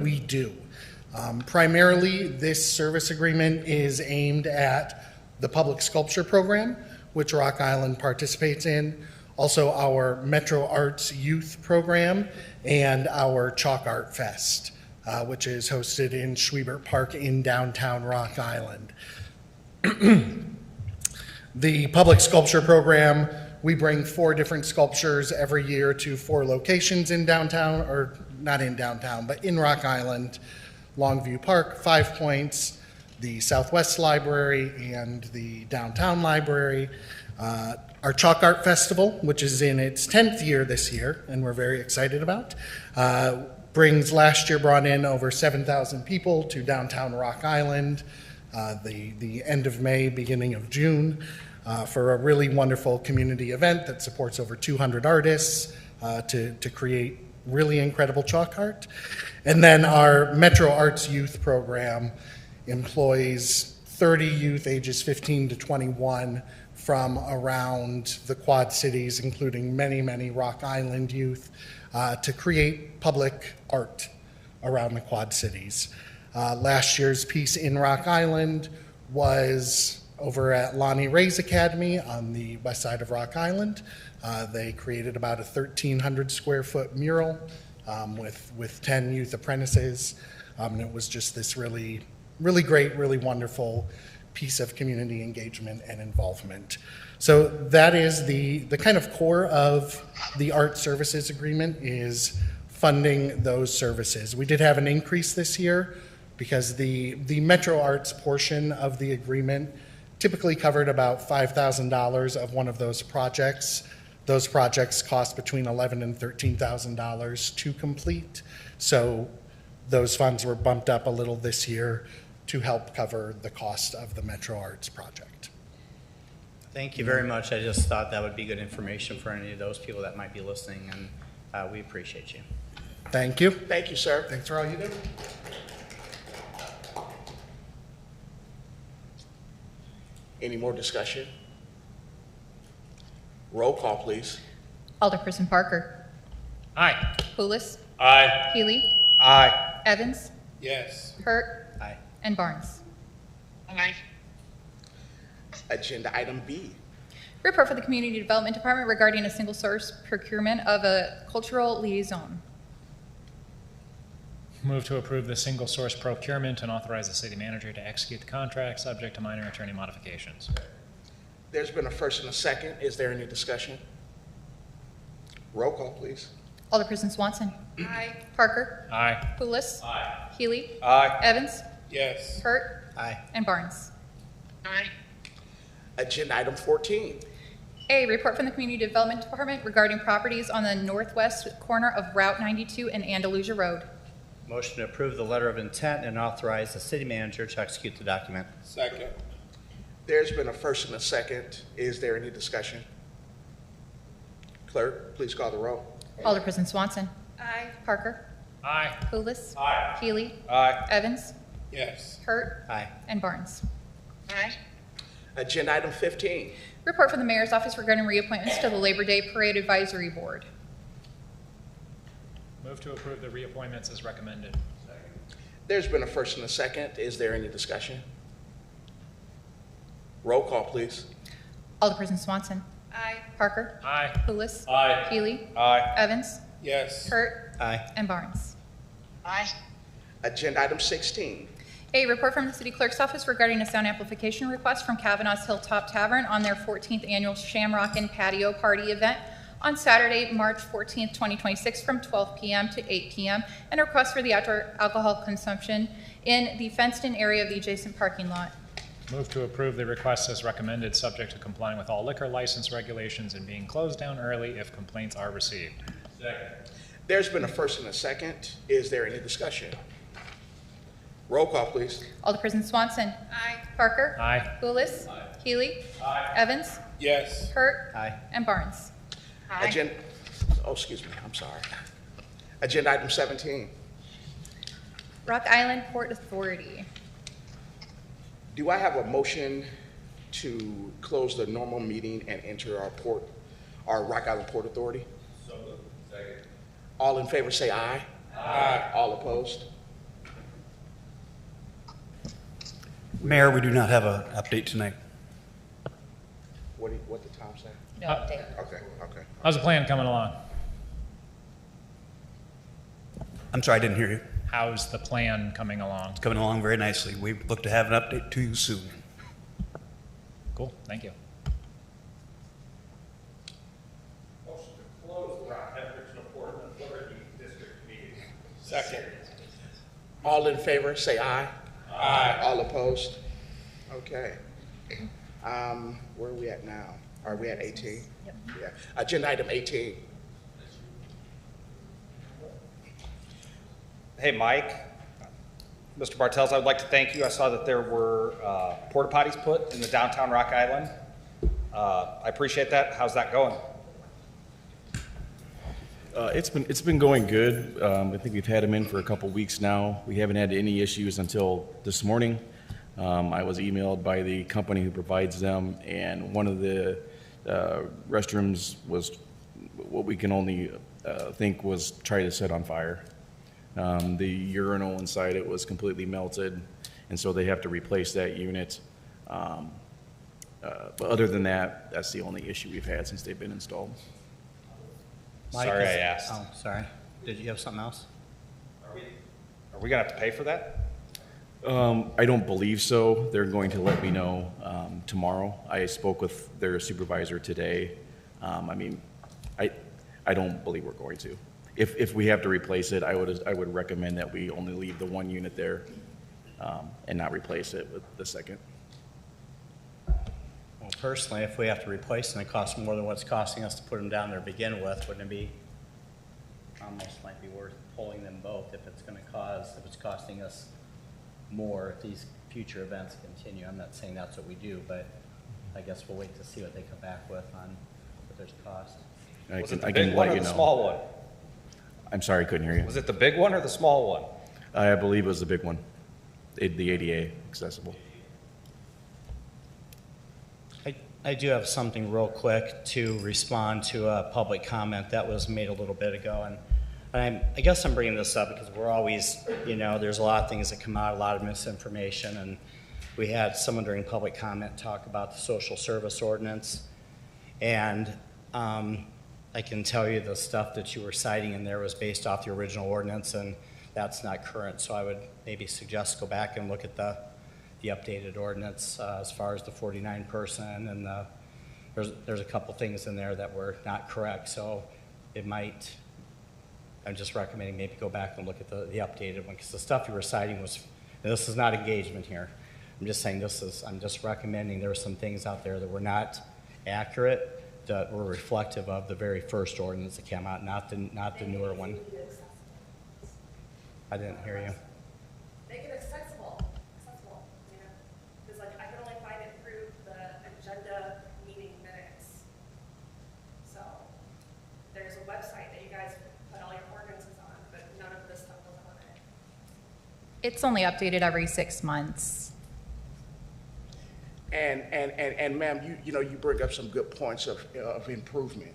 [SPEAKER 20] we do. Primarily, this service agreement is aimed at the Public Sculpture Program, which Rock Island participates in, also our Metro Arts Youth Program, and our Chalk Art Fest, which is hosted in Schwiebert Park in downtown Rock Island. The Public Sculpture Program, we bring 4 different sculptures every year to 4 locations in downtown, or not in downtown, but in Rock Island, Longview Park, 5 Points, the Southwest Library, and the Downtown Library. Our Chalk Art Festival, which is in its 10th year this year, and we're very excited about, last year brought in over 7,000 people to downtown Rock Island, the end of May, beginning of June, for a really wonderful community event that supports over 200 artists to create really incredible chalk art. And then our Metro Arts Youth Program employs 30 youth ages 15 to 21 from around the Quad Cities, including many, many Rock Island youth, to create public art around the Quad Cities. Last year's piece in Rock Island was over at Lonnie Ray's Academy on the west side of Rock Island. They created about a 1,300 square foot mural with 10 youth apprentices. And it was just this really great, really wonderful piece of community engagement and involvement. So that is the kind of core of the art services agreement, is funding those services. We did have an increase this year because the Metro Arts portion of the agreement typically covered about $5,000 of one of those projects. Those projects cost between $11,000 and $13,000 to complete. So those funds were bumped up a little this year to help cover the cost of the Metro Arts project.
[SPEAKER 18] Thank you very much. I just thought that would be good information for any of those people that might be listening, and we appreciate you.
[SPEAKER 20] Thank you.
[SPEAKER 1] Thank you, sir.
[SPEAKER 20] Thanks for all you do.
[SPEAKER 1] Any more discussion? Roll call, please.
[SPEAKER 2] Alderperson Parker.
[SPEAKER 3] Aye.
[SPEAKER 2] Pulis.
[SPEAKER 3] Aye.
[SPEAKER 2] Healy.
[SPEAKER 19] Aye.
[SPEAKER 2] Evans.
[SPEAKER 5] Yes.
[SPEAKER 2] Hurt.
[SPEAKER 18] Aye.
[SPEAKER 2] And Barnes.
[SPEAKER 14] Aye.
[SPEAKER 1] Agenda item B.
[SPEAKER 2] Report for the Community Development Department regarding a single source procurement of a cultural liaison.
[SPEAKER 3] Move to approve the single source procurement and authorize the city manager to execute the contract, subject to minor attorney modifications.
[SPEAKER 1] There's been a first and a second. Is there any discussion? Roll call, please.
[SPEAKER 2] Alderperson Swanson.
[SPEAKER 17] Aye.
[SPEAKER 2] Parker.
[SPEAKER 3] Aye.
[SPEAKER 2] Pulis.
[SPEAKER 3] Aye.
[SPEAKER 2] Healy.
[SPEAKER 19] Aye.
[SPEAKER 2] Evans.
[SPEAKER 5] Yes.
[SPEAKER 2] Hurt.
[SPEAKER 18] Aye.
[SPEAKER 2] And Barnes.
[SPEAKER 14] Aye.
[SPEAKER 1] Agenda item 14.
[SPEAKER 2] A, report from the Community Development Department regarding properties on the northwest corner of Route 92 and Andalusia Road.
[SPEAKER 18] Motion to approve the letter of intent and authorize the city manager to execute the document.
[SPEAKER 5] Second.
[SPEAKER 1] There's been a first and a second. Is there any discussion? Clerk, please call the roll.
[SPEAKER 2] Alderperson Swanson.
[SPEAKER 17] Aye.
[SPEAKER 2] Parker.
[SPEAKER 3] Aye.
[SPEAKER 2] Pulis.
[SPEAKER 3] Aye.
[SPEAKER 2] Healy.
[SPEAKER 19] Aye.
[SPEAKER 2] Evans.
[SPEAKER 5] Yes.
[SPEAKER 2] Hurt.
[SPEAKER 18] Aye.
[SPEAKER 2] And Barnes.
[SPEAKER 14] Aye.
[SPEAKER 1] Agenda item 15.
[SPEAKER 2] Report from the Mayor's Office regarding reappointments to the Labor Day Parade Advisory Board.
[SPEAKER 3] Move to approve the reappointments as recommended.
[SPEAKER 1] There's been a first and a second. Is there any discussion? Roll call, please.
[SPEAKER 2] Alderperson Swanson.
[SPEAKER 17] Aye.
[SPEAKER 2] Parker.
[SPEAKER 3] Aye.
[SPEAKER 2] Pulis.
[SPEAKER 3] Aye.
[SPEAKER 2] Healy.
[SPEAKER 19] Aye.
[SPEAKER 2] Evans.
[SPEAKER 5] Yes.
[SPEAKER 2] Hurt.
[SPEAKER 18] Aye.
[SPEAKER 2] And Barnes.
[SPEAKER 14] Aye.
[SPEAKER 1] Agenda item 16.
[SPEAKER 2] A, report from the City Clerk's Office regarding a sound amplification request from Kavanaugh's Hilltop Tavern on their 14th annual Shamrockin' Patio Party event on Saturday, March 14th, 2026 from 12 p.m. to 8 p.m. and a request for the outdoor alcohol consumption in the fenced-in area of the adjacent parking lot.
[SPEAKER 3] Move to approve the request as recommended, subject to complying with all liquor license regulations and being closed down early if complaints are received.
[SPEAKER 1] Second. There's been a first and a second. Is there any discussion? Roll call, please.
[SPEAKER 2] Alderperson Swanson.
[SPEAKER 17] Aye.
[SPEAKER 2] Parker.
[SPEAKER 3] Aye.
[SPEAKER 2] Pulis. Healy. Evans.
[SPEAKER 5] Yes.
[SPEAKER 2] Hurt.
[SPEAKER 18] Aye.
[SPEAKER 2] And Barnes.
[SPEAKER 1] Oh, excuse me, I'm sorry. Agenda item 17.
[SPEAKER 2] Rock Island Port Authority.
[SPEAKER 1] Do I have a motion to close the normal meeting and enter our Rock Island Port Authority?
[SPEAKER 5] So moved. Second.
[SPEAKER 1] All in favor say aye. Aye. All opposed?
[SPEAKER 21] Mayor, we do not have an update tonight.
[SPEAKER 1] What did Tom say?
[SPEAKER 17] No update.
[SPEAKER 1] Okay.
[SPEAKER 3] How's the plan coming along?
[SPEAKER 21] I'm sorry, I didn't hear you.
[SPEAKER 3] How's the plan coming along?
[SPEAKER 21] It's coming along very nicely. We look to have an update to you soon.
[SPEAKER 3] Cool, thank you.
[SPEAKER 19] Motion to close the Rock Island Regional Port Authority District meeting.
[SPEAKER 5] Second.
[SPEAKER 1] All in favor say aye. Aye. All opposed? Okay. Where are we at now? Are we at 18?
[SPEAKER 2] Yep.
[SPEAKER 1] Yeah. Agenda item 18.
[SPEAKER 19] Hey, Mike. Mr. Bartels, I would like to thank you. I saw that there were porta potties put in the downtown Rock Island. I appreciate that. How's that going?
[SPEAKER 15] It's been going good. I think we've had them in for a couple weeks now. We haven't had any issues until this morning. I was emailed by the company who provides them, and one of the restrooms was what we can only think was tried to set on fire. The urinal inside it was completely melted, and so they have to replace that unit. But other than that, that's the only issue we've had since they've been installed.
[SPEAKER 18] Mike,
[SPEAKER 19] Sorry I asked.
[SPEAKER 18] Oh, sorry. Did you have something else?
[SPEAKER 19] Are we gonna have to pay for that?
[SPEAKER 15] I don't believe so. They're going to let me know tomorrow. I spoke with their supervisor today. I don't believe we're going to. If we have to replace it, I would recommend that we only leave the one unit there and not replace it with the second.
[SPEAKER 18] Well, personally, if we have to replace them, it costs more than what's costing us to put them down there to begin with. Wouldn't it be, almost might be worth pulling them both if it's costing us more if these future events continue. I'm not saying that's what we do, but I guess we'll wait to see what they come back with on what there's cost.
[SPEAKER 19] Was it the big one or the small one?
[SPEAKER 15] I'm sorry, I couldn't hear you.
[SPEAKER 19] Was it the big one or the small one?
[SPEAKER 15] I believe it was the big one, the ADA accessible.
[SPEAKER 18] I do have something real quick to respond to a public comment that was made a little bit ago. And I guess I'm bringing this up because we're always, there's a lot of things that come out, a lot of misinformation. And we had someone during public comment talk about the social service ordinance. And I can tell you the stuff that you were citing in there was based off the original ordinance, and that's not current. So I would maybe suggest go back and look at the updated ordinance as far as the 49 person, and there's a couple things in there that were not correct. So I'm just recommending maybe go back and look at the updated one, because the stuff you were citing was, and this is not engagement here. I'm just saying I'm just recommending there were some things out there that were not accurate, that were reflective of the very first ordinance that came out, not the newer one. I didn't hear you.
[SPEAKER 13] Make it accessible, because I can only find it through the agenda meeting minutes. So there's a website that you guys put all your ordinances on, but none of this stuff was on it.
[SPEAKER 2] It's only updated every 6 months.
[SPEAKER 1] And ma'am, you bring up some good points of improvement.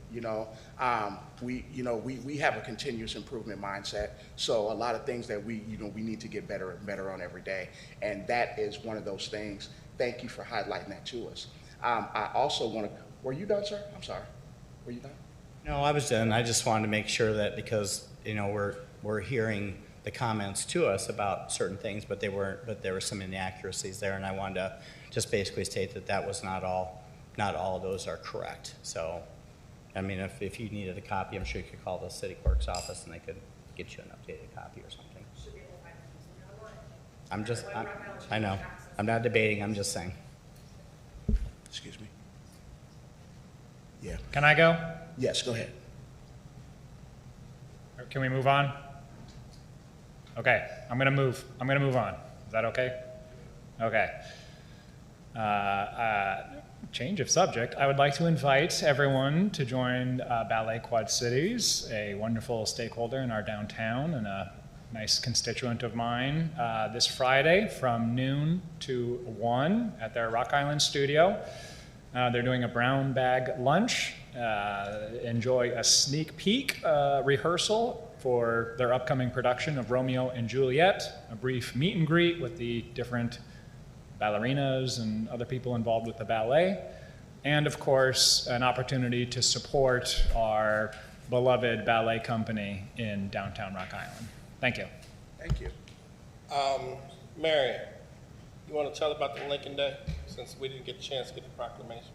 [SPEAKER 1] We have a continuous improvement mindset. So a lot of things that we need to get better and better on every day, and that is one of those things. Thank you for highlighting that to us. I also want to. Were you done, sir? I'm sorry. Were you done?
[SPEAKER 18] No, I was done. I just wanted to make sure that because we're hearing the comments to us about certain things, but there were some inaccuracies there, and I wanted to just basically state that was not all of those are correct. So, I mean, if you needed a copy, I'm sure you could call the city clerk's office and they could get you an updated copy or something. I know. I'm not debating. I'm just saying.
[SPEAKER 1] Excuse me. Yeah.
[SPEAKER 3] Can I go?
[SPEAKER 1] Yes, go ahead.
[SPEAKER 3] Or can we move on? Okay, I'm gonna move on. Is that okay? Okay. change of subject, I would like to invite everyone to join Ballet Quad Cities, a wonderful stakeholder in our downtown and a nice constituent of mine, this Friday from noon to 1 at their Rock Island studio. They're doing a brown bag lunch. Enjoy a sneak peek rehearsal for their upcoming production of Romeo and Juliet, a brief meet and greet with the different ballerinas and other people involved with the ballet, and of course, an opportunity to support our beloved ballet company in downtown Rock Island. Thank you.
[SPEAKER 1] Thank you.
[SPEAKER 5] Mary, you want to tell about the Lincoln Day, since we didn't get a chance to get the proclamation?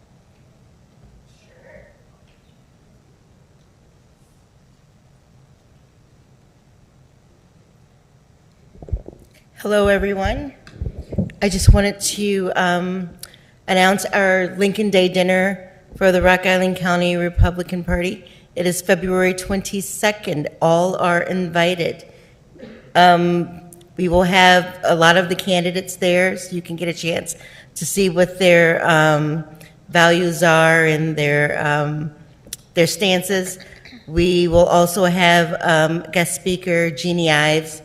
[SPEAKER 8] Hello, everyone. I just wanted to announce our Lincoln Day dinner for the Rock Island County Republican Party. It is February 22nd. All are invited. We will have a lot of the candidates there, so you can get a chance to see what their values are and their stances. We will also have guest speaker Jeannie Ives.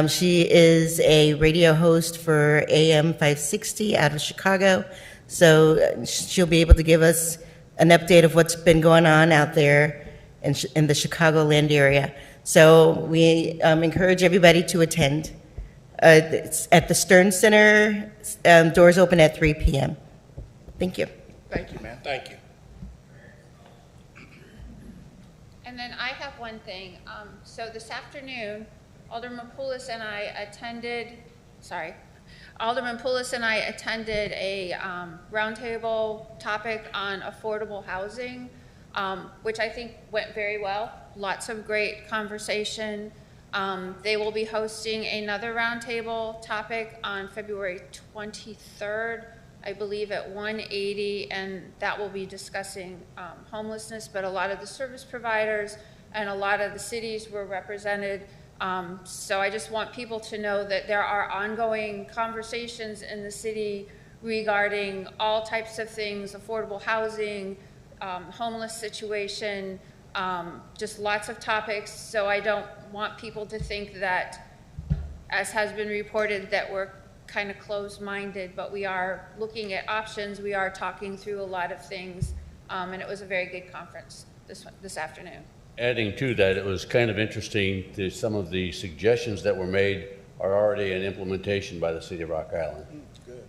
[SPEAKER 8] She is a radio host for AM 560 out of Chicago, so she'll be able to give us an update of what's been going on out there in the Chicagoland area. So we encourage everybody to attend. It's at the Stern Center. Doors open at 3 p.m. Thank you.
[SPEAKER 1] Thank you, ma'am.
[SPEAKER 5] Thank you.
[SPEAKER 17] And then I have one thing. So this afternoon, Alderman Poulos and I attended a roundtable topic on affordable housing, which I think went very well. Lots of great conversation. They will be hosting another roundtable topic on February 23rd, I believe at 180, and that will be discussing homelessness, but a lot of the service providers and a lot of the cities were represented. So I just want people to know that there are ongoing conversations in the city regarding all types of things, affordable housing, homeless situation, just lots of topics. So I don't want people to think that, as has been reported, that we're kind of closed-minded, but we are looking at options. We are talking through a lot of things, and it was a very good conference this afternoon.
[SPEAKER 6] Adding to that, it was kind of interesting that some of the suggestions that were made are already in implementation by the City of Rock Island.
[SPEAKER 1] Good.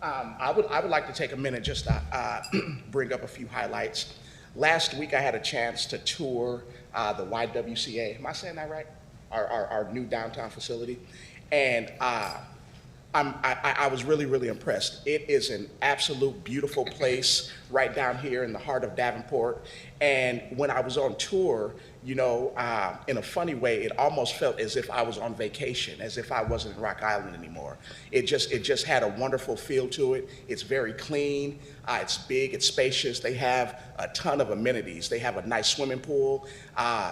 [SPEAKER 1] I would like to take a minute just to bring up a few highlights. Last week, I had a chance to tour the YWCA. Am I saying that right? Our new downtown facility. And I was really impressed. It is an absolute beautiful place right down here in the heart of Davenport. And when I was on tour, you know, in a funny way, it almost felt as if I was on vacation, as if I wasn't in Rock Island anymore. It just had a wonderful feel to it. It's very clean. It's big. It's spacious. They have a ton of amenities. They have a nice swimming pool.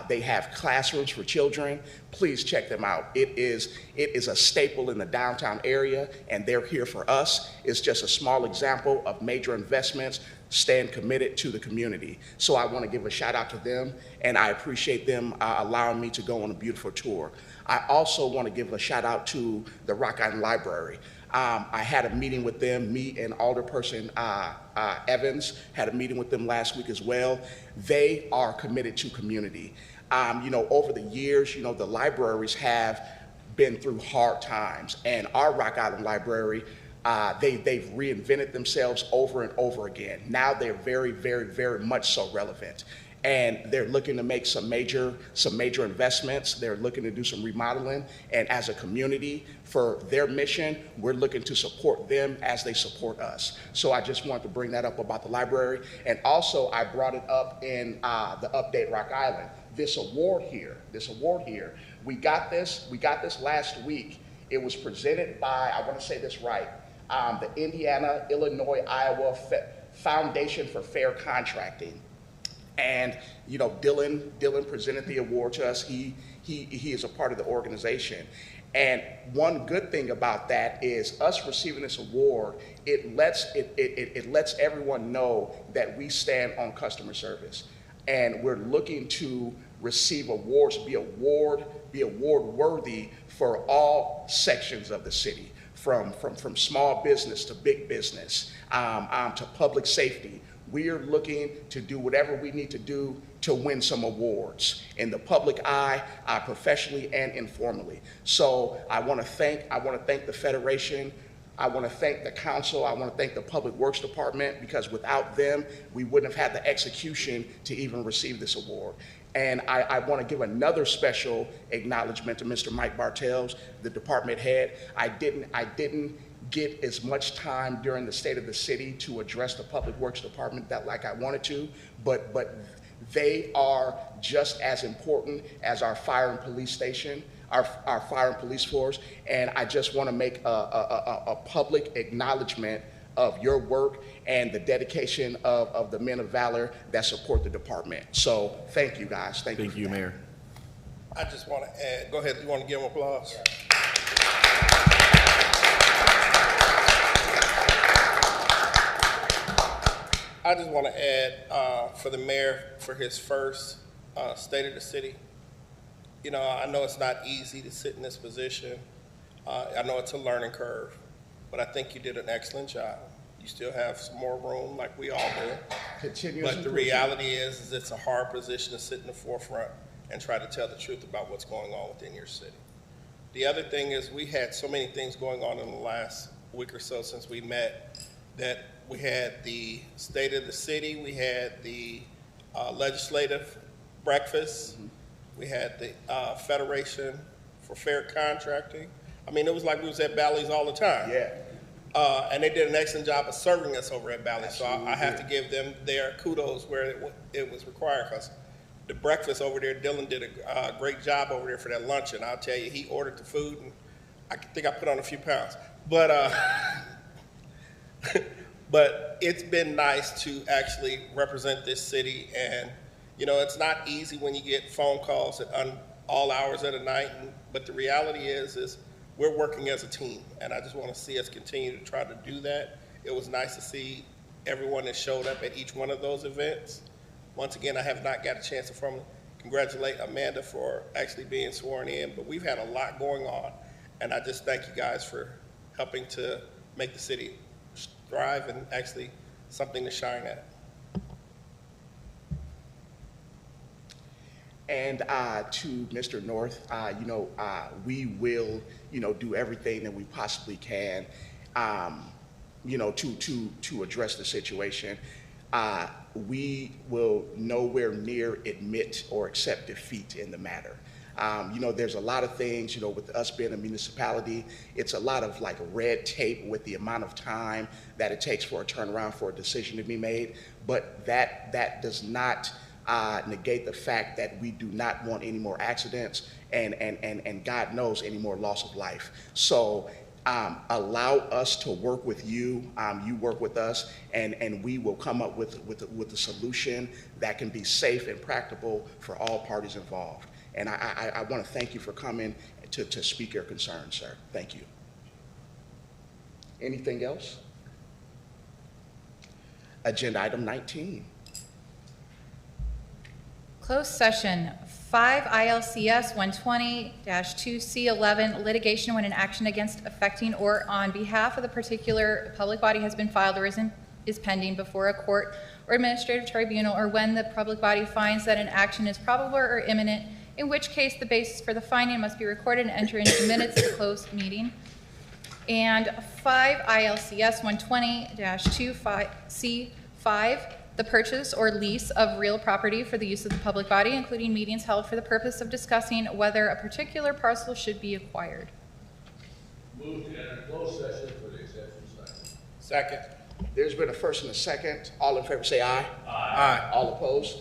[SPEAKER 1] They have classrooms for children. Please check them out. It is a staple in the downtown area, and they're here for us. It's just a small example of major investments staying committed to the community. So I want to give a shout out to them, and I appreciate them allowing me to go on a beautiful tour. I also want to give a shout out to the Rock Island Library. I had a meeting with them, me and Alderperson Evans had a meeting with them last week as well. They are committed to community. You know, over the years, you know, the libraries have been through hard times, and our Rock Island Library, they've reinvented themselves over and over again. Now they're very much so relevant. And they're looking to make some major investments. They're looking to do some remodeling. And as a community, for their mission, we're looking to support them as they support us. So I just wanted to bring that up about the library. And also, I brought it up in the Update Rock Island. This award here, we got this last week. It was presented by, I want to say this right, the Indiana, Illinois, Iowa Foundation for Fair Contracting. And, you know, Dylan presented the award to us. He is a part of the organization. And one good thing about that is us receiving this award, it lets everyone know that we stand on customer service. And we're looking to receive awards, be award worthy for all sections of the city, from small business to big business, to public safety. We are looking to do whatever we need to do to win some awards in the public eye, professionally and informally. So I want to thank the Federation. I want to thank the council. I want to thank the Public Works Department, because without them, we wouldn't have had the execution to even receive this award. And I want to give another special acknowledgement to Mr. Mike Bartels, the department head. I didn't get as much time during the State of the City to address the Public Works Department like I wanted to, but they are just as important as our fire and police station, our fire and police force. And I just want to make a public acknowledgement of your work and the dedication of the men of valor that support the department. So thank you, guys. Thank you, Mayor.
[SPEAKER 5] I just want to add, go ahead, you want to give them applause? I just want to add for the mayor for his first State of the City. You know, I know it's not easy to sit in this position. I know it's a learning curve, but I think you did an excellent job. You still have some more room, like we all do. But the reality is it's a hard position to sit in the forefront and try to tell the truth about what's going on within your city. The other thing is we had so many things going on in the last week or so since we met, that we had the State of the City, we had the legislative breakfast, we had the Federation for Fair Contracting. I mean, it was like we was at Bally's all the time.
[SPEAKER 1] Yeah.
[SPEAKER 5] And they did an excellent job of serving us over at Bally's. So I have to give them their kudos where it was required, because the breakfast over there, Dylan did a great job over there for that luncheon. I'll tell you, he ordered the food, and I think I put on a few pounds. But but it's been nice to actually represent this city. And, you know, it's not easy when you get phone calls at all hours of the night. But the reality is we're working as a team. And I just want to see us continue to try to do that. It was nice to see everyone that showed up at each one of those events. Once again, I have not got a chance to formally congratulate Amanda for actually being sworn in. But we've had a lot going on. And I just thank you guys for helping to make the city thrive and actually something to shine at.
[SPEAKER 1] And to Mr. North, we will, do everything that we possibly can, to address the situation. We will nowhere near admit or accept defeat in the matter. There's a lot of things, with us being a municipality, it's a lot of like red tape with the amount of time that it takes for a turnaround for a decision to be made. But that does not negate the fact that we do not want any more accidents and God knows any more loss of life. So allow us to work with you, you work with us, and we will come up with a solution that can be safe and practical for all parties involved. And I want to thank you for coming to speak your concerns, sir. Thank you. Anything else? Agenda item 19.
[SPEAKER 2] Closed session, 5 ILCS 120-2C11, litigation when an action against, affecting, or on behalf of the particular public body has been filed or is pending before a court or administrative tribunal, or when the public body finds that an action is probable or imminent, in which case the basis for the finding must be recorded and entered into minutes of the closed meeting. And 5 ILCS 120-2C5, the purchase or lease of real property for the use of the public body, including meetings held for the purpose of discussing whether a particular parcel should be acquired.
[SPEAKER 9] Move to enter closed session for the exception second.
[SPEAKER 5] Second.
[SPEAKER 1] There's been a first and a second. All in favor say aye.
[SPEAKER 5] Aye.
[SPEAKER 1] All opposed?